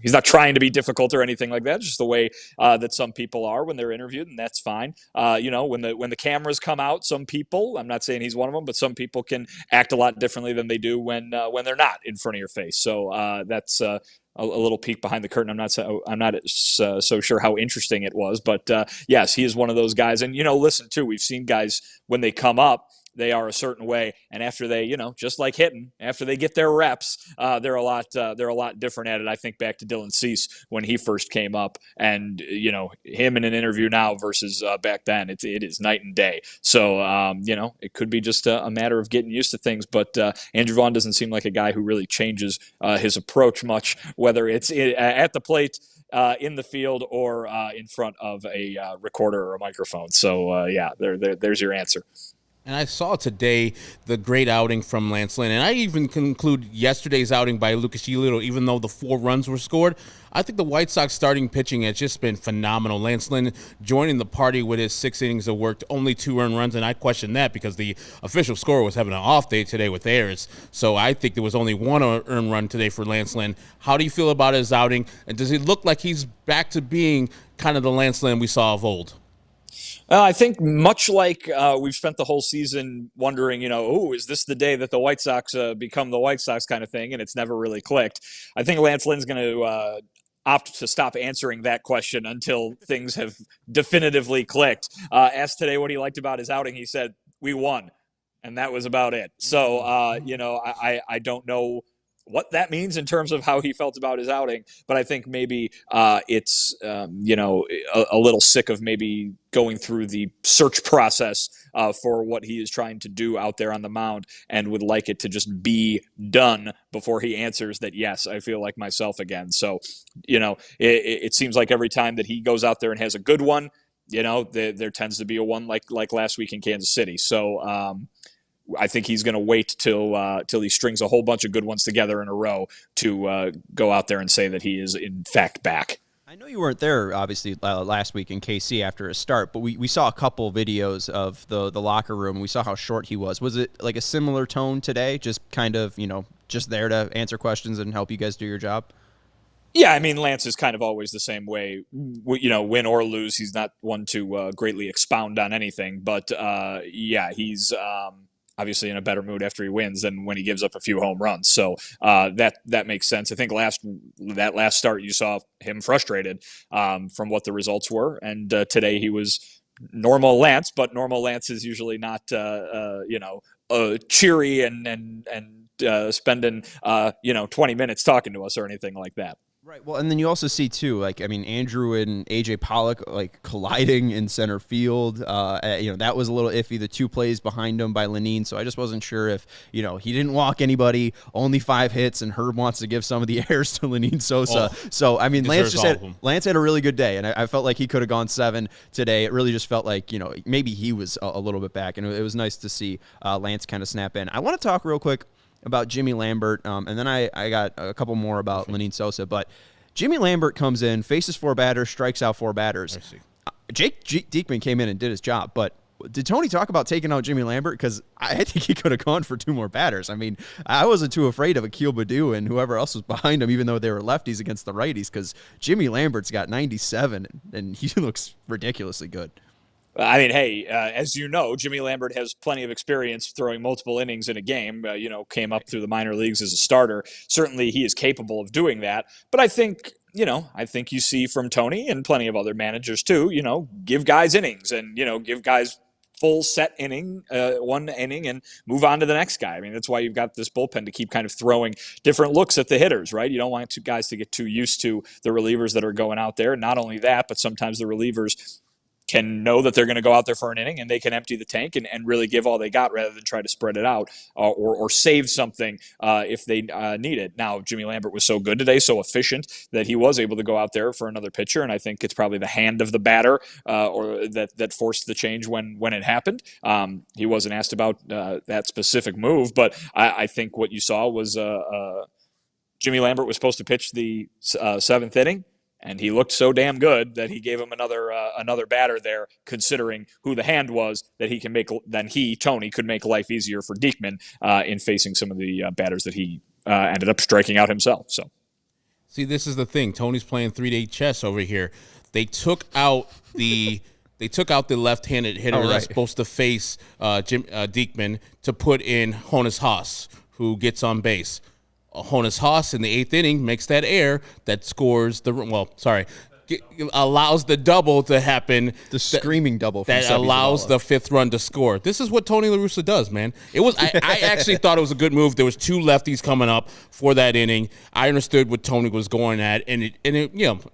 he's not trying to be difficult or anything like that. It's just the way that some people are when they're interviewed, and that's fine. When the cameras come out, some people, I'm not saying he's one of them, but some people can act a lot differently than they do when they're not in front of your face. So that's a little peek behind the curtain. I'm not so sure how interesting it was, but yes, he is one of those guys. And listen too, we've seen guys when they come up, they are a certain way, and after they, just like hitting, after they get their reps, they're a lot different at it. I think back to Dylan Cease when he first came up, and him in an interview now versus back then, it is night and day. So it could be just a matter of getting used to things. But Andrew Vaughn doesn't seem like a guy who really changes his approach much, whether it's at the plate, in the field, or in front of a recorder or a microphone. So there's your answer. And I saw today the great outing from Lance Lynn. And I even conclude yesterday's outing by Lucas Giolito, even though the 4 runs were scored. I think the White Sox starting pitching has just been phenomenal. Lance Lynn joining the party with his 6 innings of work, only 2 earned runs, and I question that because the official scorer was having an off day today with errors. So I think there was only 1 earned run today for Lance Lynn. How do you feel about his outing? And does he look like he's back to being kind of the Lance Lynn we saw of old? I think much like we've spent the whole season wondering, is this the day that the White Sox become the White Sox kind of thing, and it's never really clicked. I think Lance Lynn's going to opt to stop answering that question until things have definitively clicked. Asked today what he liked about his outing, he said, "We won," and that was about it. So, I don't know what that means in terms of how he felt about his outing, but I think maybe it's a little sick of maybe going through the search process for what he is trying to do out there on the mound, and would like it to just be done before he answers that, yes, I feel like myself again. So it seems like every time that he goes out there and has a good one, there tends to be a one like last week in Kansas City. So I think he's going to wait till he strings a whole bunch of good ones together in a row to go out there and say that he is in fact back. I know you weren't there, obviously, last week in KC after his start, but we saw a couple videos of the locker room, and we saw how short he was. Was it like a similar tone today, just kind of, just there to answer questions and help you guys do your job? Yeah, I mean, Lance is kind of always the same way. Win or lose, he's not one to greatly expound on anything. But, he's obviously in a better mood after he wins than when he gives up a few home runs. So that makes sense. I think that last start you saw him frustrated from what the results were. And today he was normal Lance, but normal Lance is usually not, cheery and spending, 20 minutes talking to us or anything like that. Right. Well, and then you also see too, Andrew and AJ Pollock colliding in center field. That was a little iffy. The 2 plays behind him by Lynn. So I just wasn't sure if he didn't walk anybody, only 5 hits, and Herb wants to give some of the errors to Lynn Sosa. So I mean, Lance had a really good day, and I felt like he could have gone 7 today. It really just felt like maybe he was a little bit back, and it was nice to see Lance kind of snap in. I want to talk real quick about Jimmy Lambert, and then I got a couple more about Lynn Sosa. But Jimmy Lambert comes in, faces 4 batters, strikes out 4 batters. Jake Diekman came in and did his job, but did Tony talk about taking out Jimmy Lambert? Because I think he could have gone for 2 more batters. I mean, I wasn't too afraid of Akil Baddoo and whoever else was behind him, even though they were lefties against the righties, because Jimmy Lambert's got 97, and he looks ridiculously good. I mean, hey, as you know, Jimmy Lambert has plenty of experience throwing multiple innings in a game, came up through the minor leagues as a starter. Certainly he is capable of doing that. But I think you see from Tony and plenty of other managers too, give guys innings and, give guys full set inning, 1 inning, and move on to the next guy. I mean, that's why you've got this bullpen to keep kind of throwing different looks at the hitters, right? You don't want 2 guys to get too used to the relievers that are going out there. Not only that, but sometimes the relievers can know that they're going to go out there for an inning and they can empty the tank and really give all they got rather than try to spread it out or save something if they need it. Now, Jimmy Lambert was so good today, so efficient, that he was able to go out there for another pitcher, and I think it's probably the hand of the batter or that forced the change when it happened. He wasn't asked about that specific move, but I think what you saw was Jimmy Lambert was supposed to pitch the 7th inning, and he looked so damn good that he gave him another batter there, considering who the hand was, that he can make. Then Tony, could make life easier for Diekman in facing some of the batters that he ended up striking out himself. So See, this is the thing. Tony's playing 3-day chess over here. They took out the left-handed hitter that's supposed to face Jim Diekman to put in Honus Haas, who gets on base. Honus Haas in the 8th inning makes that error that scores allows the double to happen. The screaming double from that allows the 5th run to score. This is what Tony La Russa does, man. It was I actually thought it was a good move. There was 2 lefties coming up for that inning. I understood what Tony was going at, and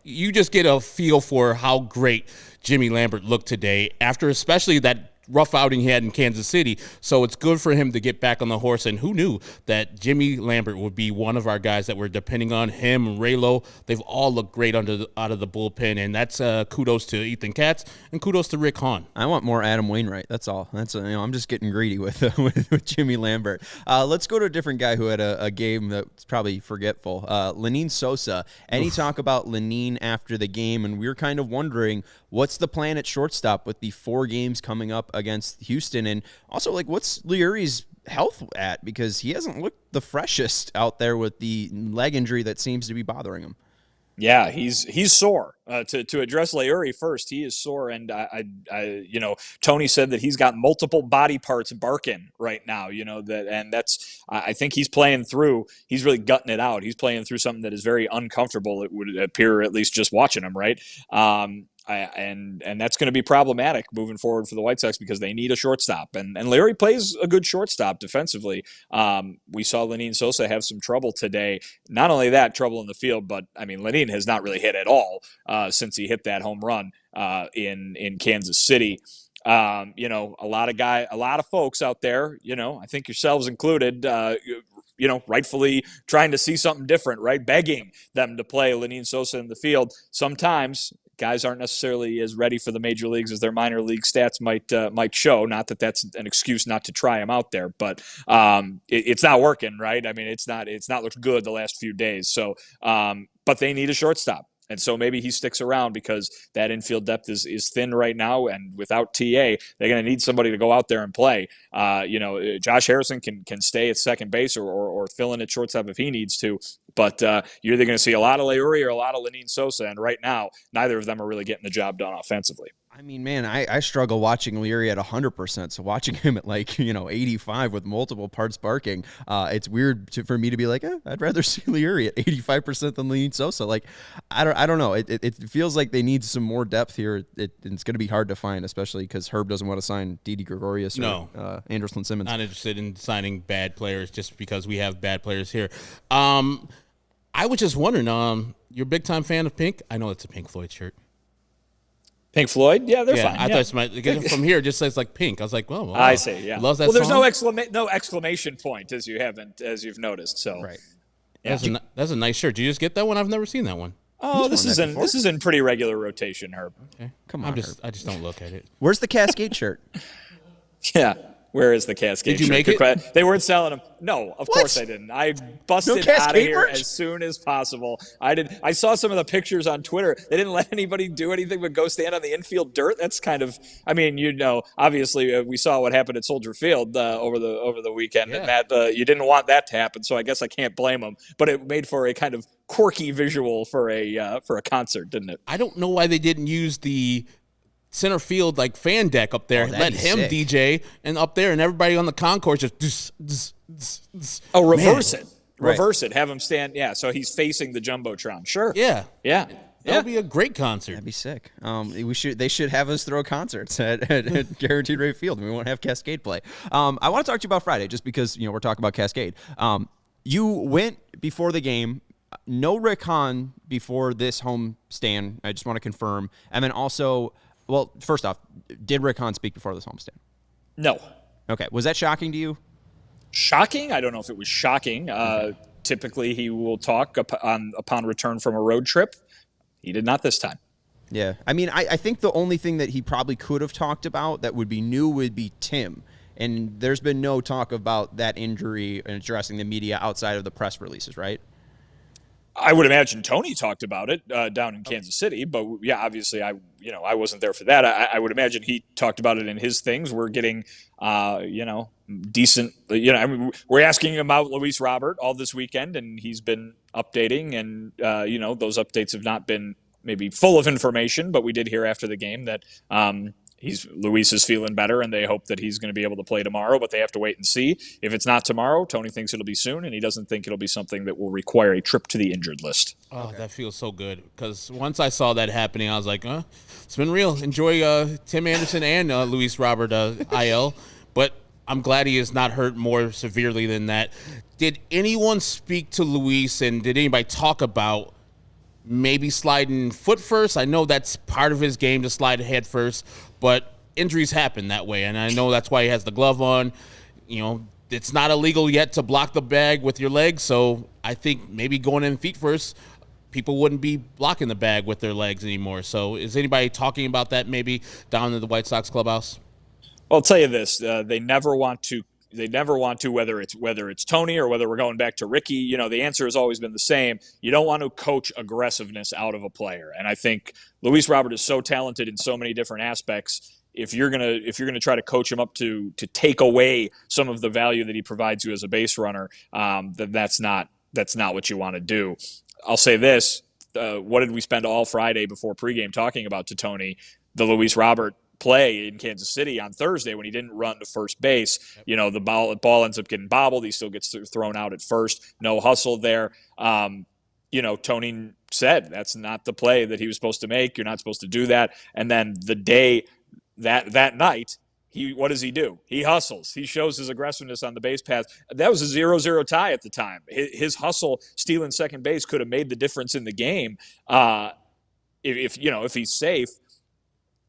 you just get a feel for how great Jimmy Lambert looked today after especially that rough outing he had in Kansas City. So it's good for him to get back on the horse. And who knew that Jimmy Lambert would be one of our guys that we're depending on? Him, Raylo, they've all looked great out of the bullpen. And that's kudos to Ethan Katz and kudos to Rick Hahn. I want more Adam Wainwright. That's all. I'm just getting greedy with Jimmy Lambert. Let's go to a different guy who had a game that's probably forgetful. Lenyn Sosa. Any talk about Lenyn after the game? And we were kind of wondering, what's the plan at shortstop with the 4 games coming up against Houston? And also, what's Leury's health at? Because he hasn't looked the freshest out there with the leg injury that seems to be bothering him. Yeah, he's sore. To address Leury first, he is sore, and I Tony said that he's got multiple body parts barking right now. I think he's playing through. He's really gutting it out. He's playing through something that is very uncomfortable. It would appear, at least just watching him, right? And that's going to be problematic moving forward for the White Sox because they need a shortstop. And Leury plays a good shortstop defensively. We saw Lenyn Sosa have some trouble today. Not only that, trouble in the field, but Lenyn has not really hit at all since he hit that home run in Kansas City. A lot of folks out there, I think yourselves included, rightfully trying to see something different, right? Begging them to play Lenyn Sosa in the field. Sometimes guys aren't necessarily as ready for the major leagues as their minor league stats might show. Not that that's an excuse not to try him out there, but it's not working, right? It's not looked good the last few days. So, but they need a shortstop. And so maybe he sticks around because that infield depth is thin right now, and without TA, they're going to need somebody to go out there and play. Josh Harrison can stay at second base or fill in at shortstop if he needs to. But you're either going to see a lot of Leury or a lot of Lenyn Sosa, and right now, neither of them are really getting the job done offensively. I struggle watching Leury at 100%. So watching him at 85 with multiple parts barking, it's weird for me to be like, I'd rather see Leury at 85% than Lenyn Sosa. I don't know. It feels like they need some more depth here. It's going to be hard to find, especially because Herb doesn't want to sign Didi Gregorius or Anderson Simmons. Not interested in signing bad players just because we have bad players here. I was just wondering, you're a big-time fan of Pink? I know it's a Pink Floyd shirt. Pink Floyd? Yeah, they're fine. I thought it's from here it just says Pink. I was like, well, I see, yeah. Loves that there's song? no exclamation point as you've noticed. So right. Yeah. That's a nice shirt. Did you just get that one? I've never seen that one. Oh, this is in pretty regular rotation, Herb. Okay. Come on. I just don't look at it. Where's the Cascade shirt? Yeah. Where is the Cascade? Did you make it? They weren't selling them. No, of course I didn't. I busted out of here as soon as possible. I saw some of the pictures on Twitter. They didn't let anybody do anything but go stand on the infield dirt. That's kind of, obviously we saw what happened at Soldier Field over the weekend, and that you didn't want that to happen. So I guess I can't blame them. But it made for a kind of quirky visual for a concert, didn't it? I don't know why they didn't use the center field fan deck up there. Let him sick. DJ and up there, and everybody on the concourse just reverse it. Reverse it. Have him stand. Yeah, so he's facing the jumbotron. Sure. Yeah. That would be a great concert. That'd be sick. They should have us throw concerts at Guaranteed Rate Field. We won't have Cascade play. I want to talk to you about Friday, just because we're talking about Cascade. You went before the game. No Rick Hahn before this home stand. I just want to confirm, and then also. Well, first off, did Rick Hahn speak before this homestand? No. Okay. Was that shocking to you? Shocking? I don't know if it was shocking. Typically, he will talk upon return from a road trip. He did not this time. Yeah. I think the only thing that he probably could have talked about that would be new would be Tim. And there's been no talk about that injury and addressing the media outside of the press releases, right? I would imagine Tony talked about it down in Kansas City, but yeah, obviously I wasn't there for that. I would imagine he talked about it in his things. We're getting, decent, I mean, we're asking him about Luis Robert all this weekend, and he's been updating, and those updates have not been maybe full of information, but we did hear after the game that Luis is feeling better, and they hope that he's going to be able to play tomorrow, but they have to wait and see. If it's not tomorrow, Tony thinks it'll be soon, and he doesn't think it'll be something that will require a trip to the injured list. Oh, okay. That feels so good, because once I saw that happening, I was like, it's been real. Enjoy Tim Anderson and Luis Robert IL, but I'm glad he is not hurt more severely than that. Did anyone speak to Luis, and did anybody talk about maybe sliding foot first? I know that's part of his game to slide head first, but injuries happen that way, and I know that's why he has the glove on. It's not illegal yet to block the bag with your legs, so I think maybe going in feet first, people wouldn't be blocking the bag with their legs anymore. So is anybody talking about that maybe down in the White Sox clubhouse? Well, I'll tell you this: they never want to. Whether it's Tony or whether we're going back to Ricky. The answer has always been the same. You don't want to coach aggressiveness out of a player, and I think Luis Robert is so talented in so many different aspects. If you're gonna try to coach him up to take away some of the value that he provides you as a base runner, then that's not what you want to do. I'll say this: what did we spend all Friday before pregame talking about to Tony? The Luis Robert play in Kansas City on Thursday when he didn't run to first base. The ball ends up getting bobbled. He still gets thrown out at first. No hustle there. Tony said that's not the play that he was supposed to make. You're not supposed to do that. And then the day that night, what does he do? He hustles. He shows his aggressiveness on the base path. That was a 0-0 tie at the time. His hustle, stealing second base, could have made the difference in the game. If he's safe,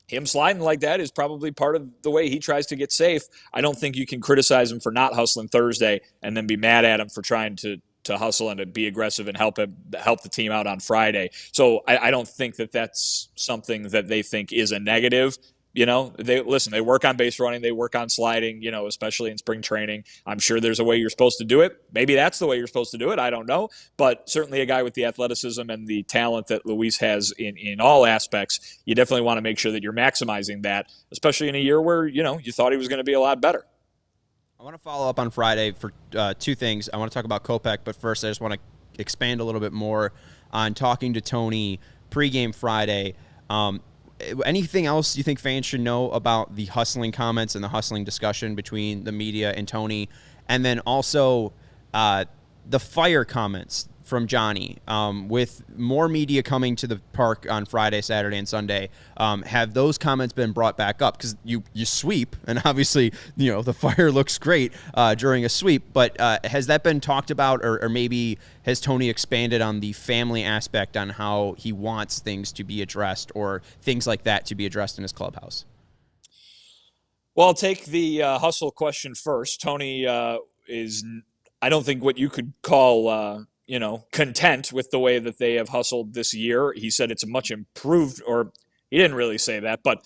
him sliding like that is probably part of the way he tries to get safe. I don't think you can criticize him for not hustling Thursday and then be mad at him for trying to hustle and to be aggressive and help the team out on Friday. So I don't think that that's something that they think is a negative. They work on base running, they work on sliding, especially in spring training. I'm sure there's a way you're supposed to do it. Maybe that's the way you're supposed to do it. I don't know. But certainly a guy with the athleticism and the talent that Luis has in all aspects, you definitely want to make sure that you're maximizing that, especially in a year where, you thought he was going to be a lot better. I want to follow up on Friday for two things. I want to talk about Kopech, but first I just want to expand a little bit more on talking to Tony pregame Friday. Anything else you think fans should know about the hustling comments and the hustling discussion between the media and Tony? And then also the fire comments from Johnny. With more media coming to the park on Friday, Saturday, and Sunday, have those comments been brought back up? Because you sweep, and obviously, the fire looks great during a sweep, but has that been talked about, or maybe has Tony expanded on the family aspect on how he wants things to be addressed or things like that to be addressed in his clubhouse? Well, I'll take the hustle question first. Tony is, I don't think, what you could call content with the way that they have hustled this year. He said it's a much improved, or he didn't really say that, but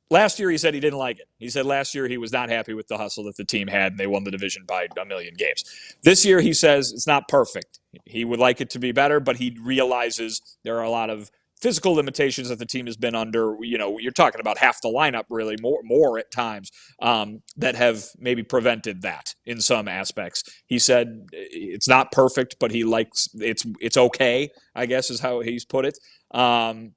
last year he said he didn't like it. He said last year he was not happy with the hustle that the team had, and they won the division by a million games. This year he says it's not perfect. He would like it to be better, but he realizes there are a lot of physical limitations that the team has been under. You're talking about half the lineup, really more at times, that have maybe prevented that in some aspects. He said it's not perfect, but he likes it's okay, I guess is how he's put it. I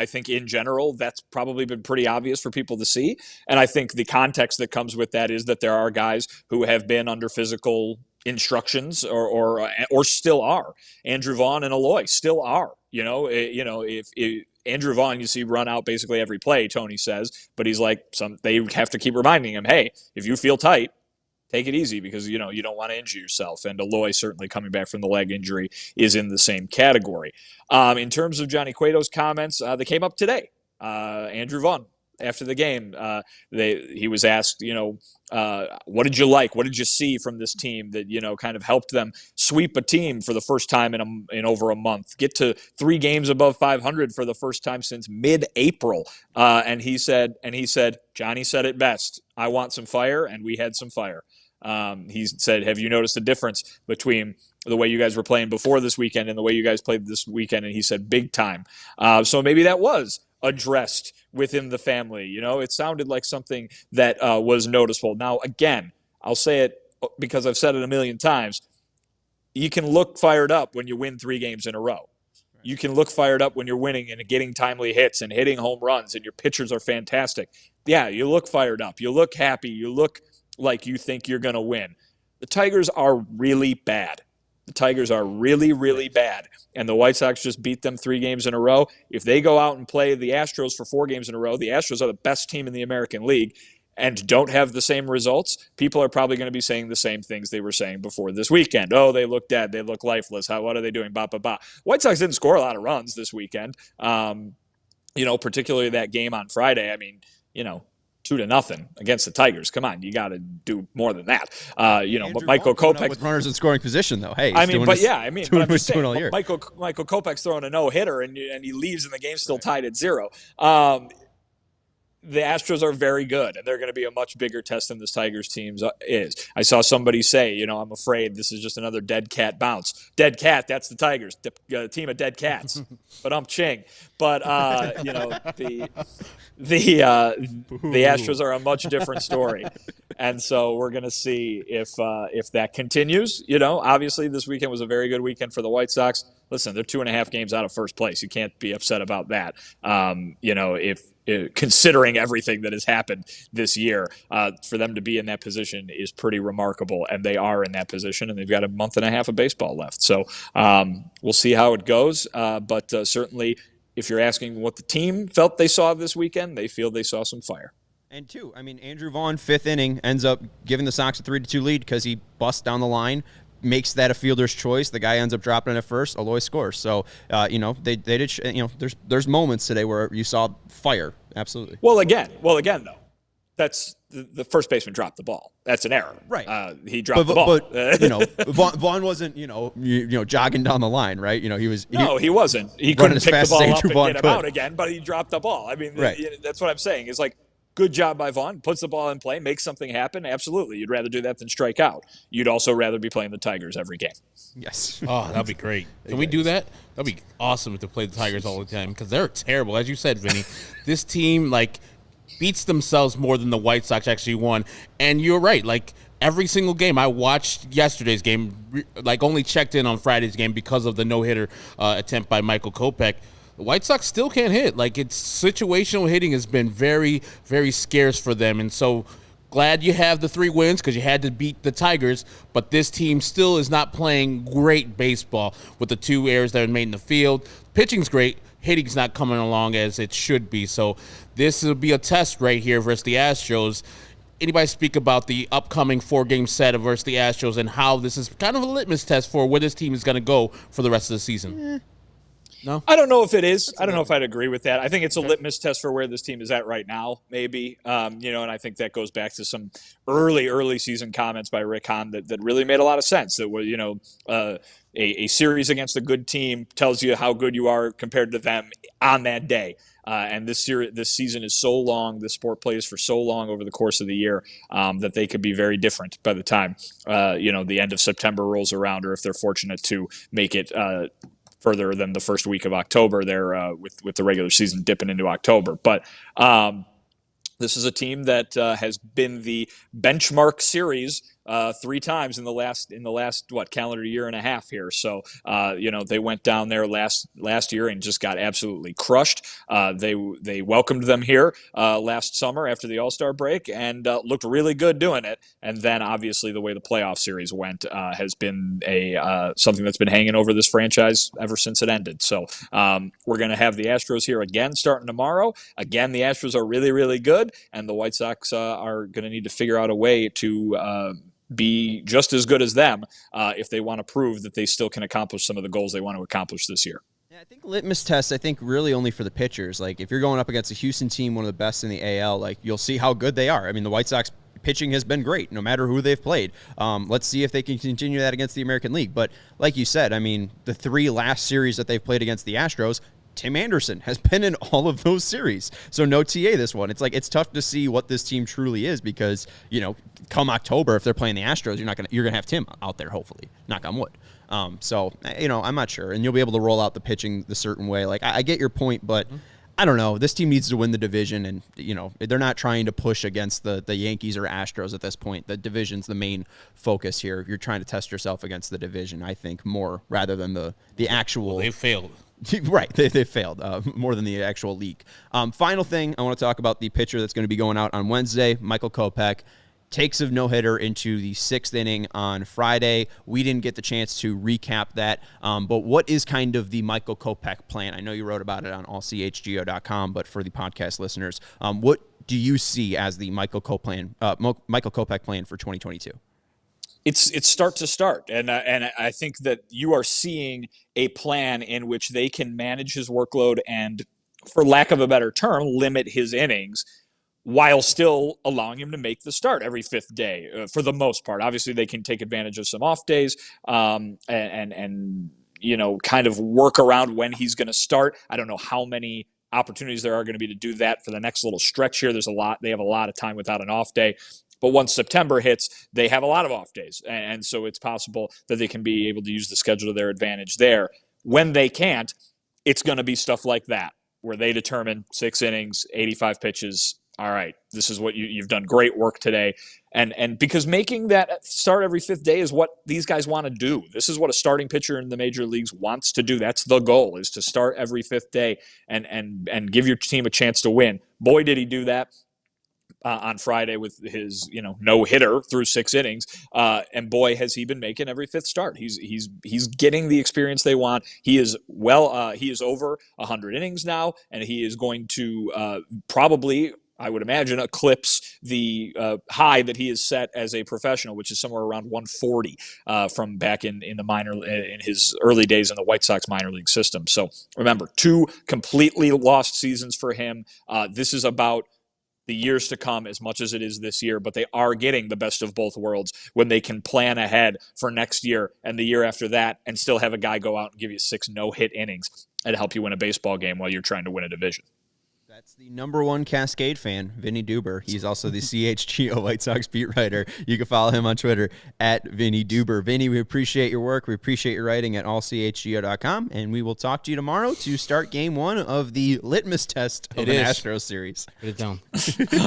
think in general that's probably been pretty obvious for people to see, and I think the context that comes with that is that there are guys who have been under physical instructions or still are. Andrew Vaughn and Eloy still are. If Andrew Vaughn, you see run out basically every play, Tony says, but he's like, they have to keep reminding him, hey, if you feel tight, take it easy because you don't want to injure yourself. And Eloy, certainly coming back from the leg injury, is in the same category. In terms of Johnny Cueto's comments, they came up today. Andrew Vaughn, after the game, he was asked, what did you like? What did you see from this team that kind of helped them sweep a team for the first time in over a month, get to 3 games above 500 for the first time since mid-April? And he said, Johnny said it best. I want some fire, and we had some fire. He said, have you noticed a difference between the way you guys were playing before this weekend and the way you guys played this weekend. And he said big time. So maybe that was addressed within the family. You know, it sounded like something that was noticeable. Now, again, I'll say it because I've said it a million times. You can look fired up when you win 3 games in a row. You can look fired up when you're winning and getting timely hits and hitting home runs and your pitchers are fantastic. Yeah, you look fired up. You look happy. You look like you think you're going to win. The Tigers are really bad. The Tigers are really, really bad. And the White Sox just beat them 3 games in a row. If they go out and play the Astros for 4 games in a row, the Astros are the best team in the American League, and don't have the same results, people are probably going to be saying the same things they were saying before this weekend. Oh, they look dead. They look lifeless. What are they doing? Ba, ba, ba. White Sox didn't score a lot of runs this weekend. Particularly that game on Friday. I mean, 2-0 against the Tigers. Come on, you got to do more than that. Michael Kopech with runners in scoring position, though. Hey, I'm just saying, Michael Kopech's throwing a no-hitter and he leaves and the game's still tied at 0. The Astros are very good, and they're going to be a much bigger test than this Tigers team is. I saw somebody say, I'm afraid this is just another dead cat bounce. Dead cat, that's the Tigers, team of dead cats. But I'm ching. But, the Astros are a much different story. And so we're going to see if that continues. Obviously this weekend was a very good weekend for the White Sox. Listen, they're 2.5 games out of first place. You can't be upset about that. Considering everything that has happened this year, for them to be in that position is pretty remarkable, and they are in that position, and they've got a month and a half of baseball left. So we'll see how it goes, but certainly if you're asking what the team felt they saw this weekend, they feel they saw some fire. And Andrew Vaughn, 5th inning, ends up giving the Sox a 3-2 lead because he busts down the line, makes that a fielder's choice. The guy ends up dropping it at first. Aloy scores. So, they did. There's moments today where you saw fire. Absolutely. Well, again, though, that's the first baseman dropped the ball. That's an error. Right. He dropped the ball. But Vaughn wasn't jogging down the line, right? He was. He wasn't. He couldn't pick the ball up and get him out again. But he dropped the ball. I mean, that's what I'm saying. It's like, good job by Vaughn. Puts the ball in play, makes something happen. Absolutely. You'd rather do that than strike out. You'd also rather be playing the Tigers every game. Yes. Oh, that'd be great. Can we do that? That'd be awesome to play the Tigers all the time because they're terrible. As you said, Vinny, this team, beats themselves more than the White Sox actually won. And you're right. Every single game, I watched yesterday's game, only checked in on Friday's game because of the no-hitter attempt by Michael Kopech. The White Sox still can't hit. It's situational hitting has been very, very scarce for them. And so glad you have the 3 wins because you had to beat the Tigers. But this team still is not playing great baseball with the 2 errors that are made in the field. Pitching's great. Hitting's not coming along as it should be. So this will be a test right here versus the Astros. Anybody speak about the upcoming 4-game set versus the Astros and how this is kind of a litmus test for where this team is going to go for the rest of the season? No? I don't know if it is. I don't know if I'd agree with that. I think it's a litmus test for where this team is at right now, maybe. And I think that goes back to some early season comments by Rick Hahn that really made a lot of sense. That were, a series against a good team tells you how good you are compared to them on that day. And this season is so long, the sport plays for so long over the course of the year that they could be very different by the time, the end of September rolls around, or if they're fortunate to make it further than the first week of October there with the regular season dipping into October. But this is a team that has been the benchmark series 3 times in the last calendar year and a half here. So they went down there last year and just got absolutely crushed. They welcomed them here last summer after the All-Star break and looked really good doing it. And then obviously the way the playoff series went has been something that's been hanging over this franchise ever since it ended. So we're going to have the Astros here again starting tomorrow. Again, the Astros are really, really good, and the White Sox are going to need to figure out a way to be just as good as them if they want to prove that they still can accomplish some of the goals they want to accomplish this year. Yeah, I think litmus tests, really only for the pitchers. If you're going up against a Houston team, one of the best in the AL, you'll see how good they are. I mean, the White Sox pitching has been great no matter who they've played. Let's see if they can continue that against the American League. But like you said, the 3 last series that they've played against the Astros, Tim Anderson has been in all of those series. So no TA this one. It's like, it's tough to see what this team truly is because, come October, if they're playing the Astros, you're gonna have Tim out there, hopefully. Knock on wood. So, I'm not sure. And you'll be able to roll out the pitching the certain way. Like, I get your point, but I don't know. This team needs to win the division, and, they're not trying to push against the Yankees or Astros at this point. The division's the main focus here. You're trying to test yourself against the division, I think, more rather than the actual. Well, they failed. Right, they failed more than the actual leak. Final thing, I want to talk about the pitcher that's going to be going out on Wednesday, Michael Kopech. Takes a no-hitter into the 6th inning on Friday. We didn't get the chance to recap that, but what is kind of the Michael Kopech plan? I know you wrote about it on allchgo.com, but for the podcast listeners, what do you see as the Michael Kopech plan for 2022? It's start to start, and I think that you are seeing a plan in which they can manage his workload and, for lack of a better term, limit his innings, while still allowing him to make the start every 5th day for the most part. Obviously, they can take advantage of some off days and kind of work around when he's going to start. I don't know how many opportunities there are going to be to do that for the next little stretch here. There's a lot. They have a lot of time without an off day. But once September hits, they have a lot of off days. And so it's possible that they can be able to use the schedule to their advantage there. When they can't, it's going to be stuff like that, where they determine 6 innings, 85 pitches. All right, this is what you've done great work today. And because making that start every 5th day is what these guys want to do. This is what a starting pitcher in the major leagues wants to do. That's the goal, is to start every 5th day and give your team a chance to win. Boy, did he do that on Friday with his no-hitter through 6 innings. And boy, has he been making every 5th start. He's getting the experience they want. He is he is over 100 innings now, and he is going to probably, I would imagine, eclipse the high that he has set as a professional, which is somewhere around 140 from back in his early days in the White Sox minor league system. So remember, 2 completely lost seasons for him. This is about the years to come as much as it is this year, but they are getting the best of both worlds when they can plan ahead for next year and the year after that and still have a guy go out and give you 6 no-hit innings and help you win a baseball game while you're trying to win a division. That's the #1 Cascade fan, Vinnie Duber. He's also the CHGO White Sox beat writer. You can follow him on Twitter at Vinnie Duber. Vinnie, we appreciate your work. We appreciate your writing at allchgo.com, and we will talk to you tomorrow to start game 1 of the litmus test of an Astros series. Put it down.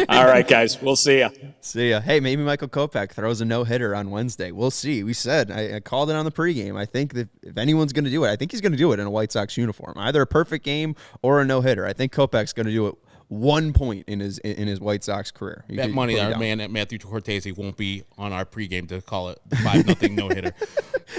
All right, guys. We'll see ya. See ya. Hey, maybe Michael Kopech throws a no-hitter on Wednesday. We'll see. We said, I called it on the pregame. I think that if anyone's going to do it, I think he's going to do it in a White Sox uniform. Either a perfect game or a no-hitter. I think Kopech's going to do it 1 point in his White Sox career. That money, our man at Matthew Cortese won't be on our pregame to call it 5-0 no-hitter.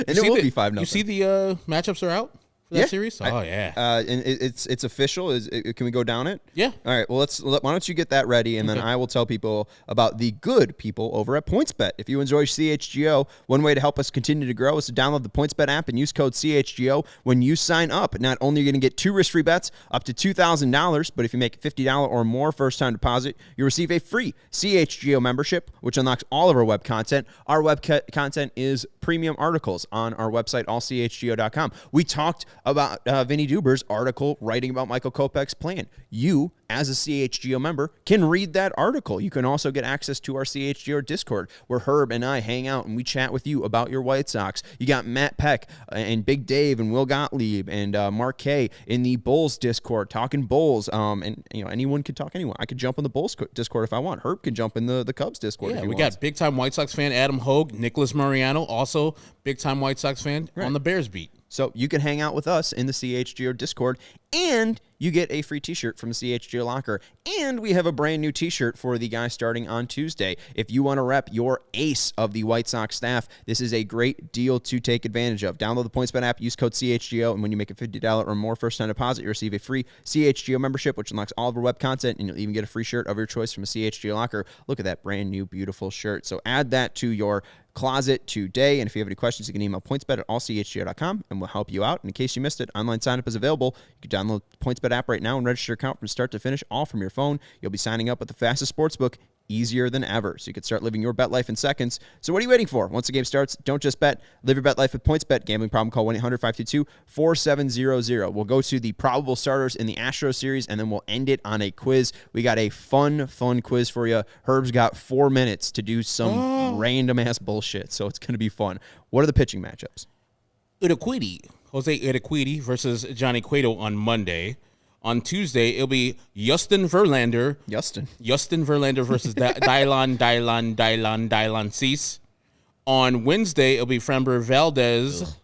And it will be 5-0. You see the matchups are out for that series? Oh, yeah. And it's official. Can we go down it? Yeah. All right. Well, why don't you get that ready, and then I will tell people about the good people over at PointsBet. If you enjoy CHGO, one way to help us continue to grow is to download the PointsBet app and use code CHGO when you sign up. Not only are you going to get 2 risk-free bets up to $2,000, but if you make a $50 or more first-time deposit, you receive a free CHGO membership, which unlocks all of our web content. Our web content is premium articles on our website, allchgo.com. We talked about Vinnie Duber's article writing about Michael Kopech's plan. You, as a CHGO member, can read that article. You can also get access to our CHGO Discord, where Herb and I hang out and we chat with you about your White Sox. You got Matt Peck and Big Dave and Will Gottlieb and Mark K in the Bulls Discord talking Bulls. And anyone could talk anyone. I could jump in the Bulls Discord if I want. Herb can jump in the Cubs Discord. Yeah, we got big-time White Sox fan Adam Hogue, Nicholas Mariano, also big-time White Sox fan on the Bears beat. So you can hang out with us in the CHGO Discord, and you get a free t-shirt from CHGO Locker. And we have a brand new t-shirt for the guy starting on Tuesday. If you want to rep your ace of the White Sox staff, this is a great deal to take advantage of. Download the PointsBet app, use code CHGO, and when you make a $50 or more first-time deposit, you receive a free CHGO membership, which unlocks all of our web content, and you'll even get a free shirt of your choice from a CHGO Locker. Look at that brand new, beautiful shirt. So add that to your closet today. And if you have any questions, you can email pointsbet at allchgo.com, and we'll help you out. And in case you missed it, online sign-up is available. You can download the PointsBet app right now and register your account from start to finish, all from your phone. You'll be signing up with the fastest sportsbook easier than ever. So you can start living your bet life in seconds. So what are you waiting for? Once the game starts, don't just bet. Live your bet life with PointsBet. Gambling problem, call 1-800-522-4700. We'll go to the probable starters in the Astros series, and then we'll end it on a quiz. We got a fun quiz for you. Herb's got 4 minutes to do some random-ass bullshit, so it's going to be fun. What are the pitching matchups? Jose Urquidy versus Johnny Cueto on Monday. On Tuesday, it'll be Justin Verlander. Justin Verlander versus Dylan Cease. On Wednesday, it'll be Framber Valdez.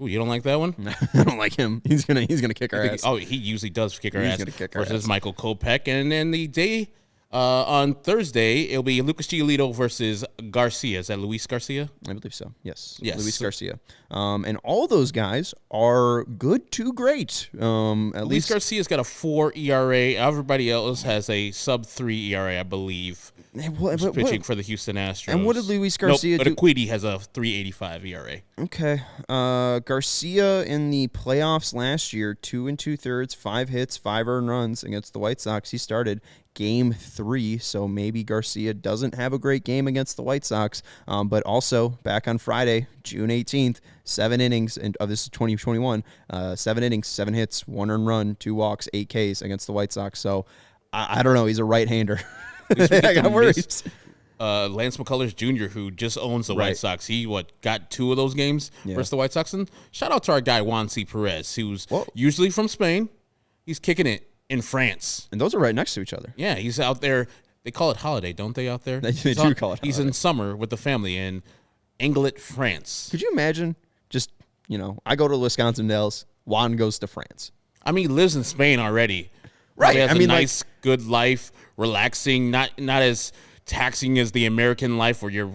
Ooh, you don't like that one? No, I don't like him. He's gonna kick our ass. Oh, he usually does kick our ass. He's gonna kick our versus ass. Michael Kopech. And then the day on Thursday, it'll be Lucas Giolito versus Garcia. Is that Luis Garcia? I believe so. Yes. Luis Garcia. And all those guys are good to great. Luis Garcia's got a 4 ERA. Everybody else has a sub-3 ERA, I believe. Pitching for the Houston Astros. And what did Luis Garcia do? Urquidy has a 3.85 ERA. Okay. Garcia in the playoffs last year, 2 2/3, 5 hits, 5 earned runs against the White Sox. He started Game 3, so maybe Garcia doesn't have a great game against the White Sox. But also, back on Friday, June 18th, 7 innings, and this is 2021, 7 innings, 7 hits, 1 earned run, 2 walks, 8 Ks against the White Sox. So, I don't know. He's a right-hander. I got worries. Lance McCullers Jr., who just owns the White Sox, he got 2 of those games versus the White Sox. And shout out to our guy Juan C. Perez, who's usually from Spain. He's kicking it in France. And those are right next to each other. Yeah, he's out there. They call it holiday, don't they, out there? They do call it holiday. He's in summer with the family in Anglet, France. Could you imagine just, I go to Wisconsin Dells, Juan goes to France. I mean, he lives in Spain already. Right. He has a nice, good life, relaxing, not as taxing as the American life where you're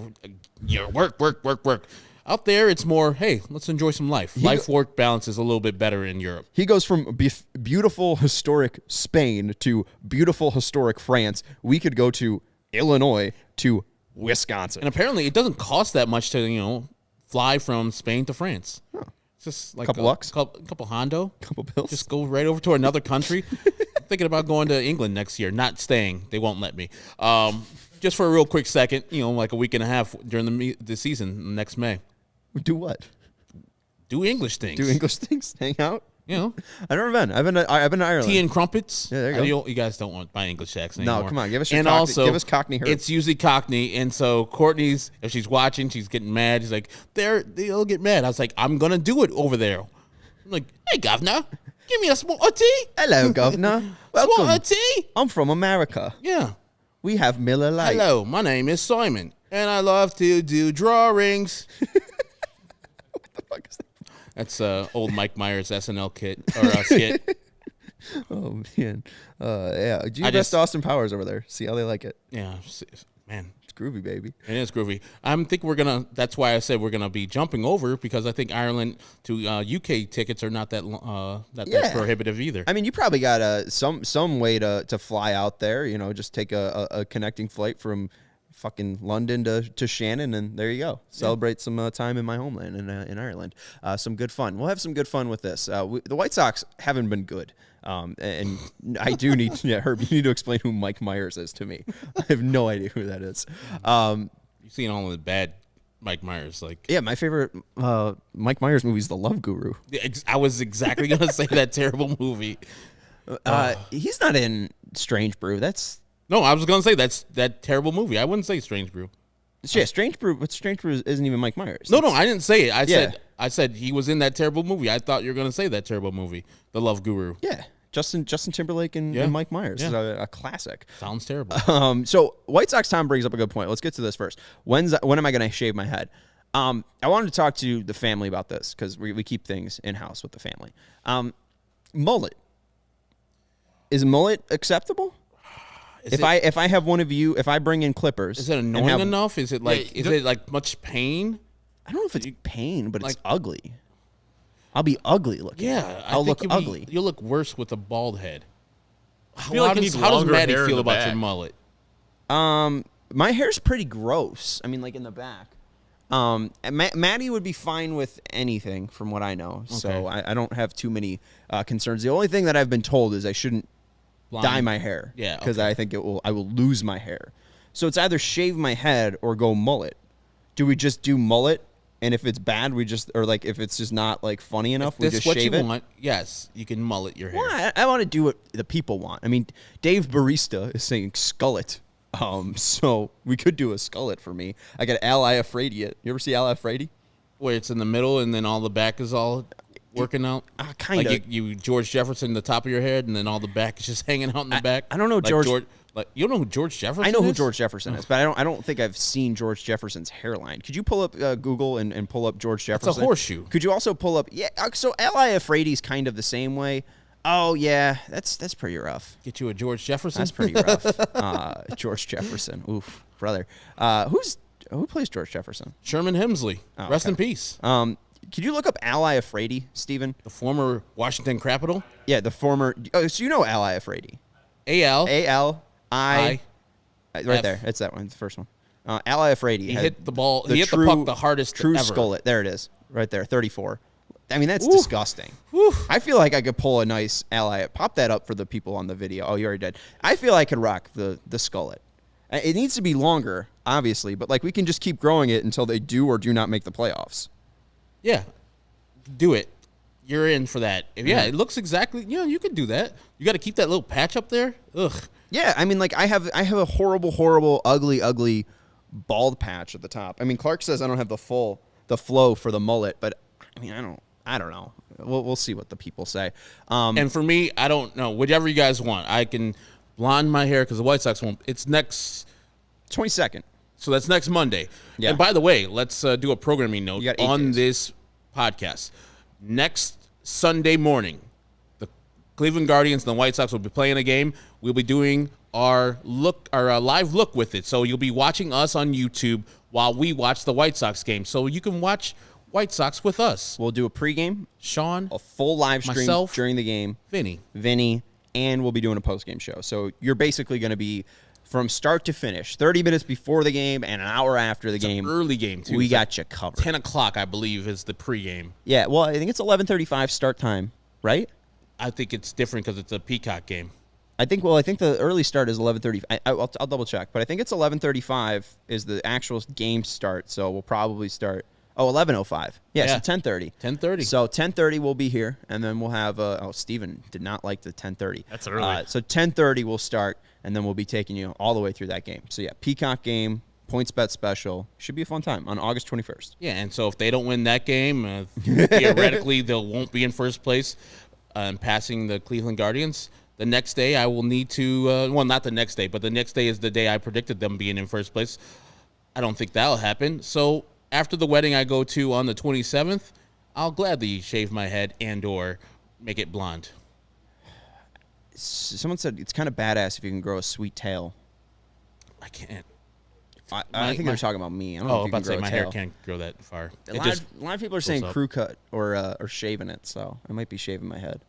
work. Out there, it's more, hey, let's enjoy some life. Life-work balance is a little bit better in Europe. He goes from beautiful, historic Spain to beautiful, historic France. We could go to Illinois to Wisconsin. And apparently, it doesn't cost that much to, fly from Spain to France. Huh. It's just like couple bucks? Couple hondo. Couple bills. Just go right over to another country. I'm thinking about going to England next year. Not staying. They won't let me. Just for a real quick second, like a week and a half during the season next May. Do what? Do English things. Hang out? I've never been. I've been to Ireland. Tea and crumpets. Yeah, there you go. You guys don't want my English accent anymore. No, come on. Give us give us Cockney Herb. It's usually Cockney. And so Courtney's, if she's watching, she's getting mad. She's like, they'll get mad. I was like, I'm going to do it over there. I'm like, hey, governor, give me a small tea. Hello, governor. Welcome. Small tea. I'm from America. Yeah. We have Miller Lite. Hello, my name is Simon, and I love to do drawings. What the fuck is that? That's old Mike Myers SNL skit. Oh, man. Yeah. Do you best Austin Powers over there? See how they like it. Yeah, man. It's groovy, baby. It is groovy. That's why I said we're going to be jumping over, because I think Ireland to UK tickets are not that prohibitive either. I mean, you probably got some way to fly out there, just take a connecting flight from fucking London to Shannon, and there you go. Celebrate some time in my homeland in Ireland. Some good fun. We'll have some good fun with this. The White Sox haven't been good. And I do need to, Herb, you need to explain who Mike Myers is to me. I have no idea who that is. You've seen all of the bad Mike Myers. My favorite Mike Myers movie is The Love Guru. I was exactly going to say that terrible movie. He's not in Strange Brew. No, I was going to say that's that terrible movie. I wouldn't say Strange Brew. Yeah, Strange Brew, but Strange Brew isn't even Mike Myers. No, I didn't say it. I said he was in that terrible movie. I thought you were going to say that terrible movie, The Love Guru. Yeah, Justin Timberlake and Mike Myers. Is a classic. Sounds terrible. So White Sox Tom brings up a good point. Let's get to this first. When am I going to shave my head? I wanted to talk to the family about this because we keep things in-house with the family. Mullet. Is mullet acceptable? If I have one of you, if I bring in clippers, is it annoying enough? Is it like much pain? I don't know if it's pain, but it's ugly. I'll be ugly looking. Yeah, I'll look ugly. You'll look worse with a bald head. How does Maddie feel about your mullet? My hair's pretty gross. I mean, like in the back. Maddie would be fine with anything, from what I know. Okay. So I don't have too many concerns. The only thing that I've been told is I shouldn't dye my hair. Yeah, because I think I will lose my hair. So it's either shave my head or go mullet. Do we just do mullet? And if it's bad, if it's just not like funny enough, we just shave it? That's what you want. Yes, you can mullet your hair. Well, I want to do what the people want. I mean, Dave Barista is saying skullet. So we could do a skullet for me. I got Al Iafredi. You ever see Al Iafredi? Where it's in the middle and then all the back is all working out? Kind of. Like you George Jefferson, the top of your head, and then all the back is just hanging out in the back. I don't know George. You don't know who George Jefferson is? I know who George Jefferson is, but I don't think I've seen George Jefferson's hairline. Could you pull up Google and pull up George Jefferson? It's a horseshoe. Could you also pull up? Yeah. So Al Iafredi's kind of the same way. Oh yeah, that's pretty rough. Get you a George Jefferson. That's pretty rough. George Jefferson. Oof, brother. Who plays George Jefferson? Sherman Hemsley. Oh, Rest okay. in peace. Could you look up Al Iafredi, Steven? The former Washington Capitol. Yeah, the former. Oh, so you know Al Iafredi. A-L-I. Right F. there. It's that one. It's the first one. Al Iafredi. He hit the ball. He hit the puck the hardest true ever. skullet. There it is. Right there. 34. I mean, that's disgusting. I feel like I could pull a nice Al. Pop that up for the people on the video. Oh, you already did. I feel I could rock the skullet. It needs to be longer, obviously, but like we can just keep growing it until they do or do not make the playoffs. Yeah. Do it. You're in for that. Yeah, it looks exactly. You could do that. You got to keep that little patch up there. Ugh. Yeah, I mean, like I have a horrible, ugly bald patch at the top. I mean, Clark says I don't have the flow for the mullet, but I mean, I don't know. We'll see what the people say. And for me, I don't know. Whichever you guys want, I can blonde my hair because the White Sox won't. It's next 22nd. So that's next Monday. Yeah. And by the way, let's do a programming note on days. this podcast. Next Sunday morning, the Cleveland Guardians and the White Sox will be playing a game. We'll be doing our live look with it. So you'll be watching us on YouTube while we watch the White Sox game. So you can watch White Sox with us. We'll do a pregame, Sean, a full live stream myself, during the game, Vinny, and we'll be doing a postgame show. So you're basically going to be from start to finish, 30 minutes before the game and an hour after the game. Early game, too. We got you covered. 10 o'clock, I believe, is the pregame. Yeah, well, I think it's 11:35 start time, right? I think it's different because it's a Peacock game. I think the early start is 11:30. I'll double check, but I think it's 11:35 is the actual game start. So we'll probably start 11:05. Yeah, so 10:30. 10:30. So 10:30 we'll be here, and then we'll have Steven did not like the 10:30. That's early. So 10:30 we'll start, and then we'll be taking you all the way through that game. So yeah, Peacock game, points bet special. Should be a fun time on August 21st. Yeah, and so if they don't win that game, theoretically they won't be in first place, passing the Cleveland Guardians. The next day I will need to, not the next day, but the next day is the day I predicted them being in first place. I don't think that'll happen. So after the wedding I go to on the 27th, I'll gladly shave my head and or make it blonde. Someone said it's kind of badass if you can grow a sweet tail. I can't. I think they're talking about me. I don't know if you about can to say grow my a hair tail. can't grow that far. A lot of people are saying crew cut or shaving it, so I might be shaving my head.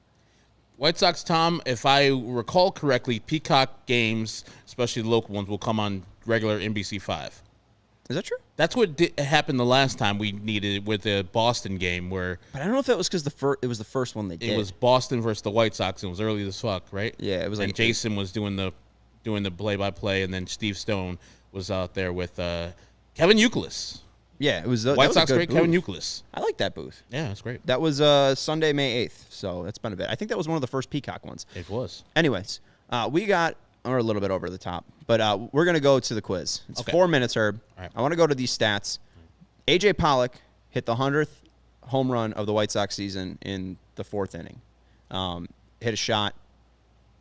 White Sox, Tom, if I recall correctly, Peacock games, especially the local ones, will come on regular NBC5. Is that true? That's what happened the last time we needed it with the Boston game where... But I don't know if that was because it was the first one they did. It was Boston versus the White Sox, and it was early as fuck, right? Yeah, it was like... And Jason was doing the play-by-play, and then Steve Stone was out there with Kevin Youkilis. Yeah, it was... White Sox great Kevin Youkilis. I like that booth. Yeah, that's great. That was Sunday, May 8th, so that's been a bit. I think that was one of the first Peacock ones. It was. Anyways, we got... Or a little bit over the top. But we're going to go to the quiz. It's 4 minutes, Herb. All right. I want to go to these stats. A.J. Pollock hit the 100th home run of the White Sox season in the 4th inning. Hit a shot,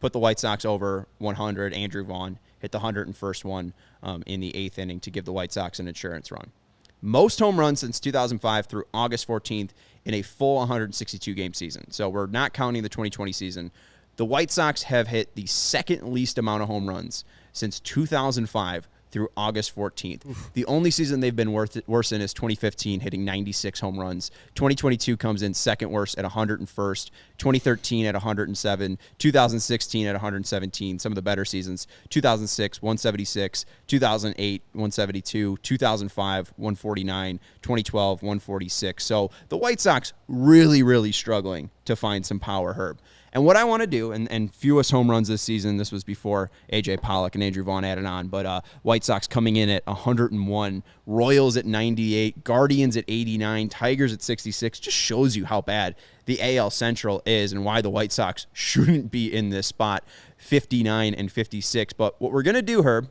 put the White Sox over 100. Andrew Vaughn hit the 101st one in the 8th inning to give the White Sox an insurance run. Most home runs since 2005 through August 14th in a full 162-game season. So we're not counting the 2020 season. The White Sox have hit the second least amount of home runs since 2005 through August 14th. Oof. The only season they've been worse in is 2015, hitting 96 home runs. 2022 comes in second worst at 101st. 2013 at 107. 2016 at 117, some of the better seasons. 2006, 176. 2008, 172. 2005, 149. 2012, 146. So the White Sox really, really struggling to find some power, Herb. And what I want to do, and fewest home runs this season, this was before A.J. Pollock and Andrew Vaughn added on, but White Sox coming in at 101, Royals at 98, Guardians at 89, Tigers at 66, just shows you how bad the AL Central is and why the White Sox shouldn't be in this spot, 59 and 56. But what we're going to do, Herb,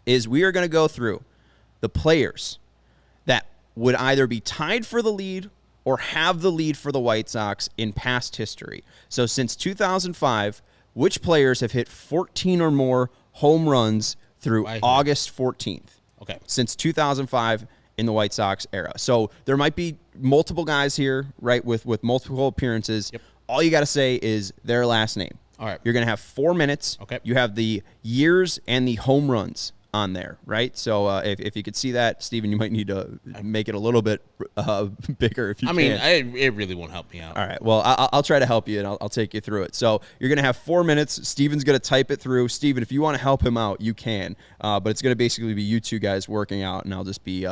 is we are going to go through the players that would either be tied for the lead or have the lead for the White Sox in past history. So since 2005, which players have hit 14 or more home runs through August 14th? Okay. Since 2005 in the White Sox era. So there might be multiple guys here, right, with multiple appearances. Yep. All you got to say is their last name. All right. You're going to have 4 minutes. Okay. You have the years and the home runs on there, right? So if you could see that, Steven, you might need to make it a little bit bigger if you can. It really won't help me out. All right. Well, I'll try to help you, and I'll take you through it. So you're going to have 4 minutes. Steven's going to type it through. Steven, if you want to help him out, you can. But it's going to basically be you two guys working out, and I'll just be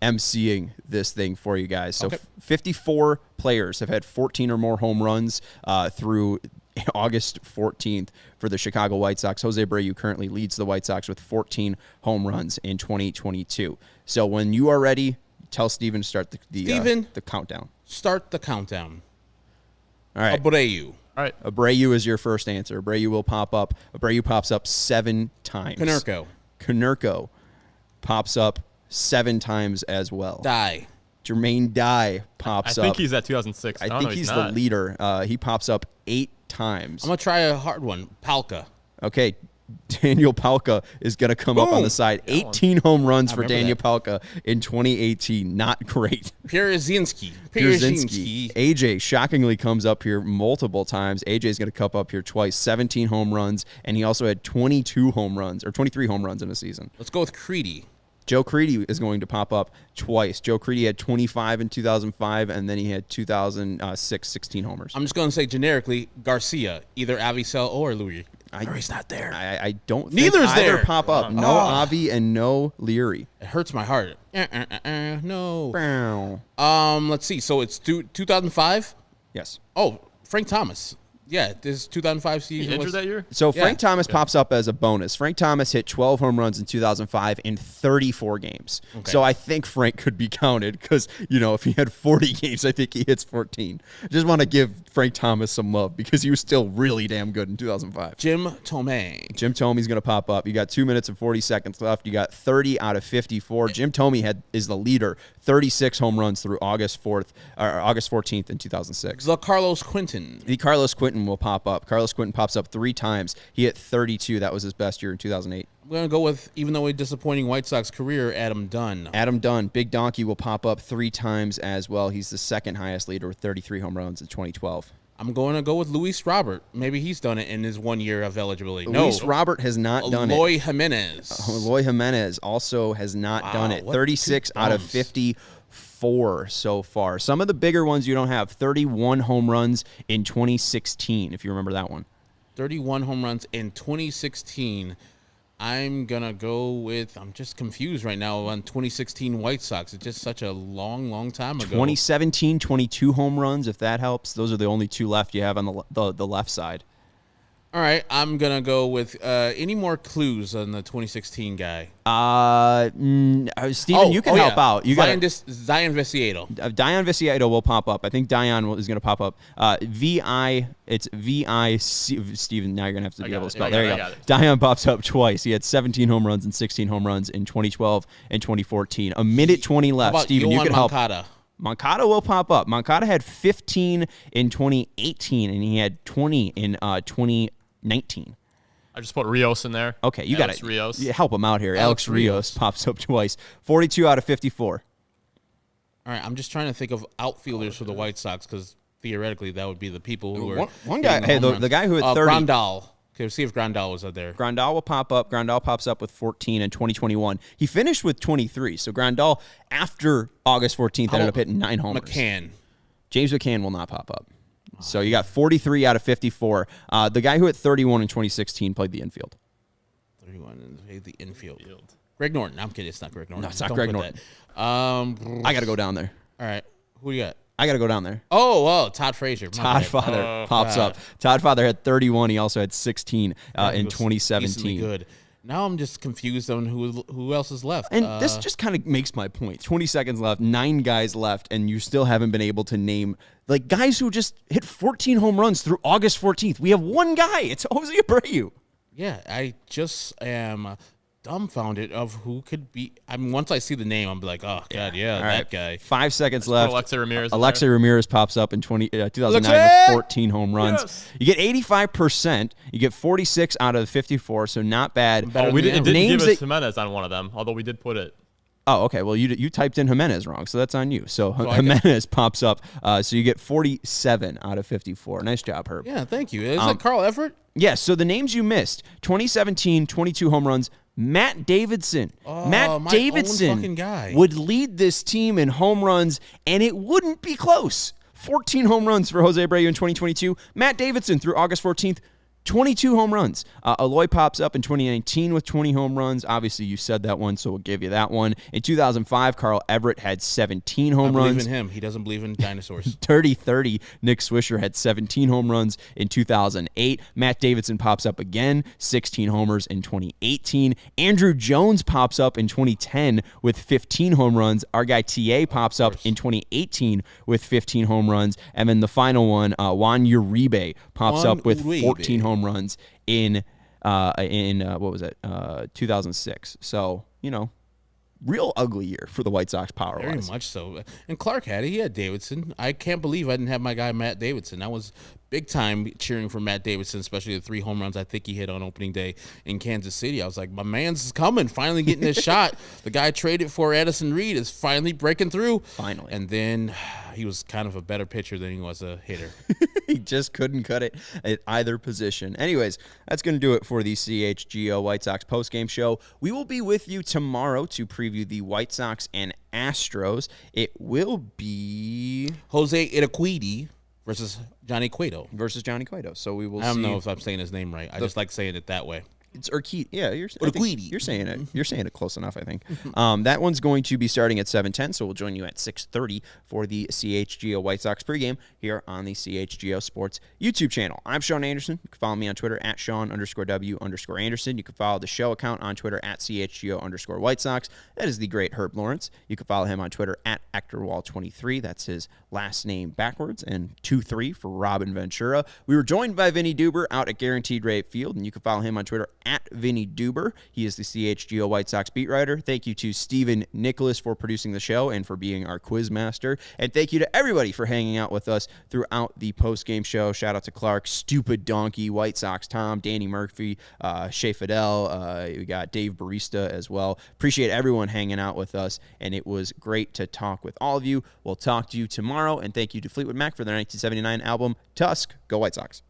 emceeing this thing for you guys. So 54 players have had 14 or more home runs through August 14th for the Chicago White Sox. Jose Abreu currently leads the White Sox with 14 home runs in 2022. So when you are ready, tell Steven to start the countdown. Start the countdown. All right. Abreu. All right. Abreu is your first answer. Abreu will pop up. Abreu pops up 7 times. Konerko pops up 7 times as well. Die. Jermaine Dye pops up. I think he's at 2006. I think he's the leader. He pops up 8 times. I'm going to try a hard one. Palka. Okay. Daniel Palka is going to come up on the side. 18 home runs for Daniel Palka in 2018. Not great. Pierzynski. AJ shockingly comes up here multiple times. AJ is going to come up here twice. 17 home runs, and he also had 23 home runs in a season. Let's go with Creedy. Joe Creedy is going to pop up twice. Joe Creedy had 25 in 2005, and then he had 2006, 16 homers. I'm just going to say generically, Garcia, either Avicel or Louis. He's not there. I don't think Neither's either there. Pop up. No Avi and no Leary. It hurts my heart. No. Bow. Let's see. So it's 2005? Yes. Oh, Frank Thomas. Yeah, this 2005 season. He injured that year? So Frank Thomas pops up as a bonus. Frank Thomas hit 12 home runs in 2005 in 34 games. Okay. So I think Frank could be counted because, if he had 40 games, I think he hits 14. I just want to give Frank Thomas some love because he was still really damn good in 2005. Jim Thome. Jim Thome's going to pop up. You got 2 minutes and 40 seconds left. You got 30 out of 54. Jim Thome is the leader. 36 home runs through August 14th in 2006. The Carlos Quinton Will pop up. Carlos Quinton pops up 3 times. He hit 32. That was his best year in 2008. I'm going to go with, even though a disappointing White Sox career, Adam Dunn. Adam Dunn, Big Donkey, will pop up 3 times as well. He's the second highest leader with 33 home runs in 2012. I'm going to go with Luis Robert. Maybe he's done it in his 1 year of eligibility. Luis Robert has not done it. Eloy Jimenez. Eloy Jimenez also has not done it. 36 out of 54 so far. Some of the bigger ones you don't have. 31 home runs in 2016, if you remember that one. 31 home runs in 2016. I'm going to go with, I'm just confused right now on 2016 White Sox. It's just such a long, long time ago. 2017, 22 home runs, if that helps. Those are the only 2 left you have on the left side. All right, I'm going to go with any more clues on the 2016 guy? Steven, you can help out. You got Zion Viciado. Dion Viciado will pop up. I think Dion is going to pop up. It's V-I-C. Steven, now you're going to have to be able to spell. There you go. Dion pops up twice. He had 17 home runs and 16 home runs in 2012 and 2014. A minute 20 left. Steven, you can help. Moncada will pop up. Moncada had 15 in 2018, and he had 20 in 2019. I just put Rios in there. Okay, you got it. Rios. Yeah, help him out here. Alex Rios pops up twice. 42 out of 54. All right, I'm just trying to think of outfielders for the White Sox because theoretically that would be the people who are one guy. Hey, the guy who had 30. Grandal. Okay, see if Grandal was out there. Grandal will pop up. Grandal pops up with 14 in 2021. He finished with 23. So Grandal, after August 14th, ended up hitting 9 homers. James McCann will not pop up. So you got 43 out of 54. The guy who hit 31 in 2016 played the infield. 31 and played the infield. Greg Norton. I'm kidding. It's not Greg Norton. No, it's not Greg Norton. I got to go down there. All right. Who do you got? I got to go down there. Oh, Todd Frazier. Todd Father pops up. Todd Father had 31. He also had 16 in 2017. Good. Now I'm just confused on who else is left. And this just kind of makes my point. 20 seconds left, 9 guys left, and you still haven't been able to name like guys who just hit 14 home runs through August 14th. We have one guy. It's Jose Abreu. Yeah, I just am dumbfounded of who could be. I mean, once I see the name, I'm like, oh, God, yeah, that guy. 5 seconds left. Alexei Ramirez. Alexei Ramirez pops up in 2009 with 14 home runs. Yes. You get 85%. You get 46 out of the 54, so not bad. We didn't Names give us that- Jimenez on one of them, although we did put it. Oh, okay. Well, you typed in Jimenez wrong, so that's on you. So Jimenez pops up. So you get 47 out of 54. Nice job, Herb. Yeah, thank you. Is that Carl Everett? Yes, so the names you missed, 2017, 22 home runs, Matt Davidson. Matt my Davidson own fucking guy. would lead this team in home runs, and it wouldn't be close. 14 home runs for Jose Abreu in 2022. Matt Davidson through August 14th, 22 home runs. Eloy pops up in 2019 with 20 home runs. Obviously, you said that one, so we'll give you that one. In 2005, Carl Everett had 17 home runs. I believe in him. He doesn't believe in dinosaurs. 30-30, Nick Swisher had 17 home runs in 2008. Matt Davidson pops up again, 16 homers in 2018. Andrew Jones pops up in 2010 with 15 home runs. Our guy TA pops up in 2018 with 15 home runs. And then the final one, Juan Uribe pops up with 14 home runs in 2006. So, real ugly year for the White Sox power-wise. Very much so. And Clark had it. He had Davidson. I can't believe I didn't have my guy Matt Davidson. I was big time cheering for Matt Davidson, especially the 3 home runs I think he hit on opening day in Kansas City. I was like, my man's coming, finally getting his shot. The guy traded for Addison Reed is finally breaking through. Finally. And then he was kind of a better pitcher than he was a hitter. He just couldn't cut it at either position. Anyways, that's going to do it for the CHGO White Sox postgame show. We will be with you tomorrow to preview the White Sox and Astros. It will be Jose Urquidy versus Johnny Cueto. So we will see. I don't know if I'm saying his name right. I just like saying it that way. It's Urquidy. Yeah, you're saying it. You're saying it close enough, I think. That one's going to be starting at 7:10, so we'll join you at 6:30 for the CHGO White Sox pregame here on the CHGO Sports YouTube channel. I'm Sean Anderson. You can follow me on Twitter at Sean_W_Anderson. You can follow the show account on Twitter at CHGO_White Sox. That is the great Herb Lawrence. You can follow him on Twitter at ActorWall23. That's his last name backwards, and 23 for Robin Ventura. We were joined by Vinnie Duber out at Guaranteed Rate Field, and you can follow him on Twitter at Vinnie Duber. He is the CHGO White Sox beat writer. Thank you to Stephen Nicholas for producing the show and for being our quiz master. And thank you to everybody for hanging out with us throughout the post-game show. Shout out to Clark, Stupid Donkey, White Sox Tom, Danny Murphy, Shea Fidel. We got Dave Barista as well. Appreciate everyone hanging out with us, and it was great to talk with all of you. We'll talk to you tomorrow, and thank you to Fleetwood Mac for their 1979 album, Tusk. Go White Sox.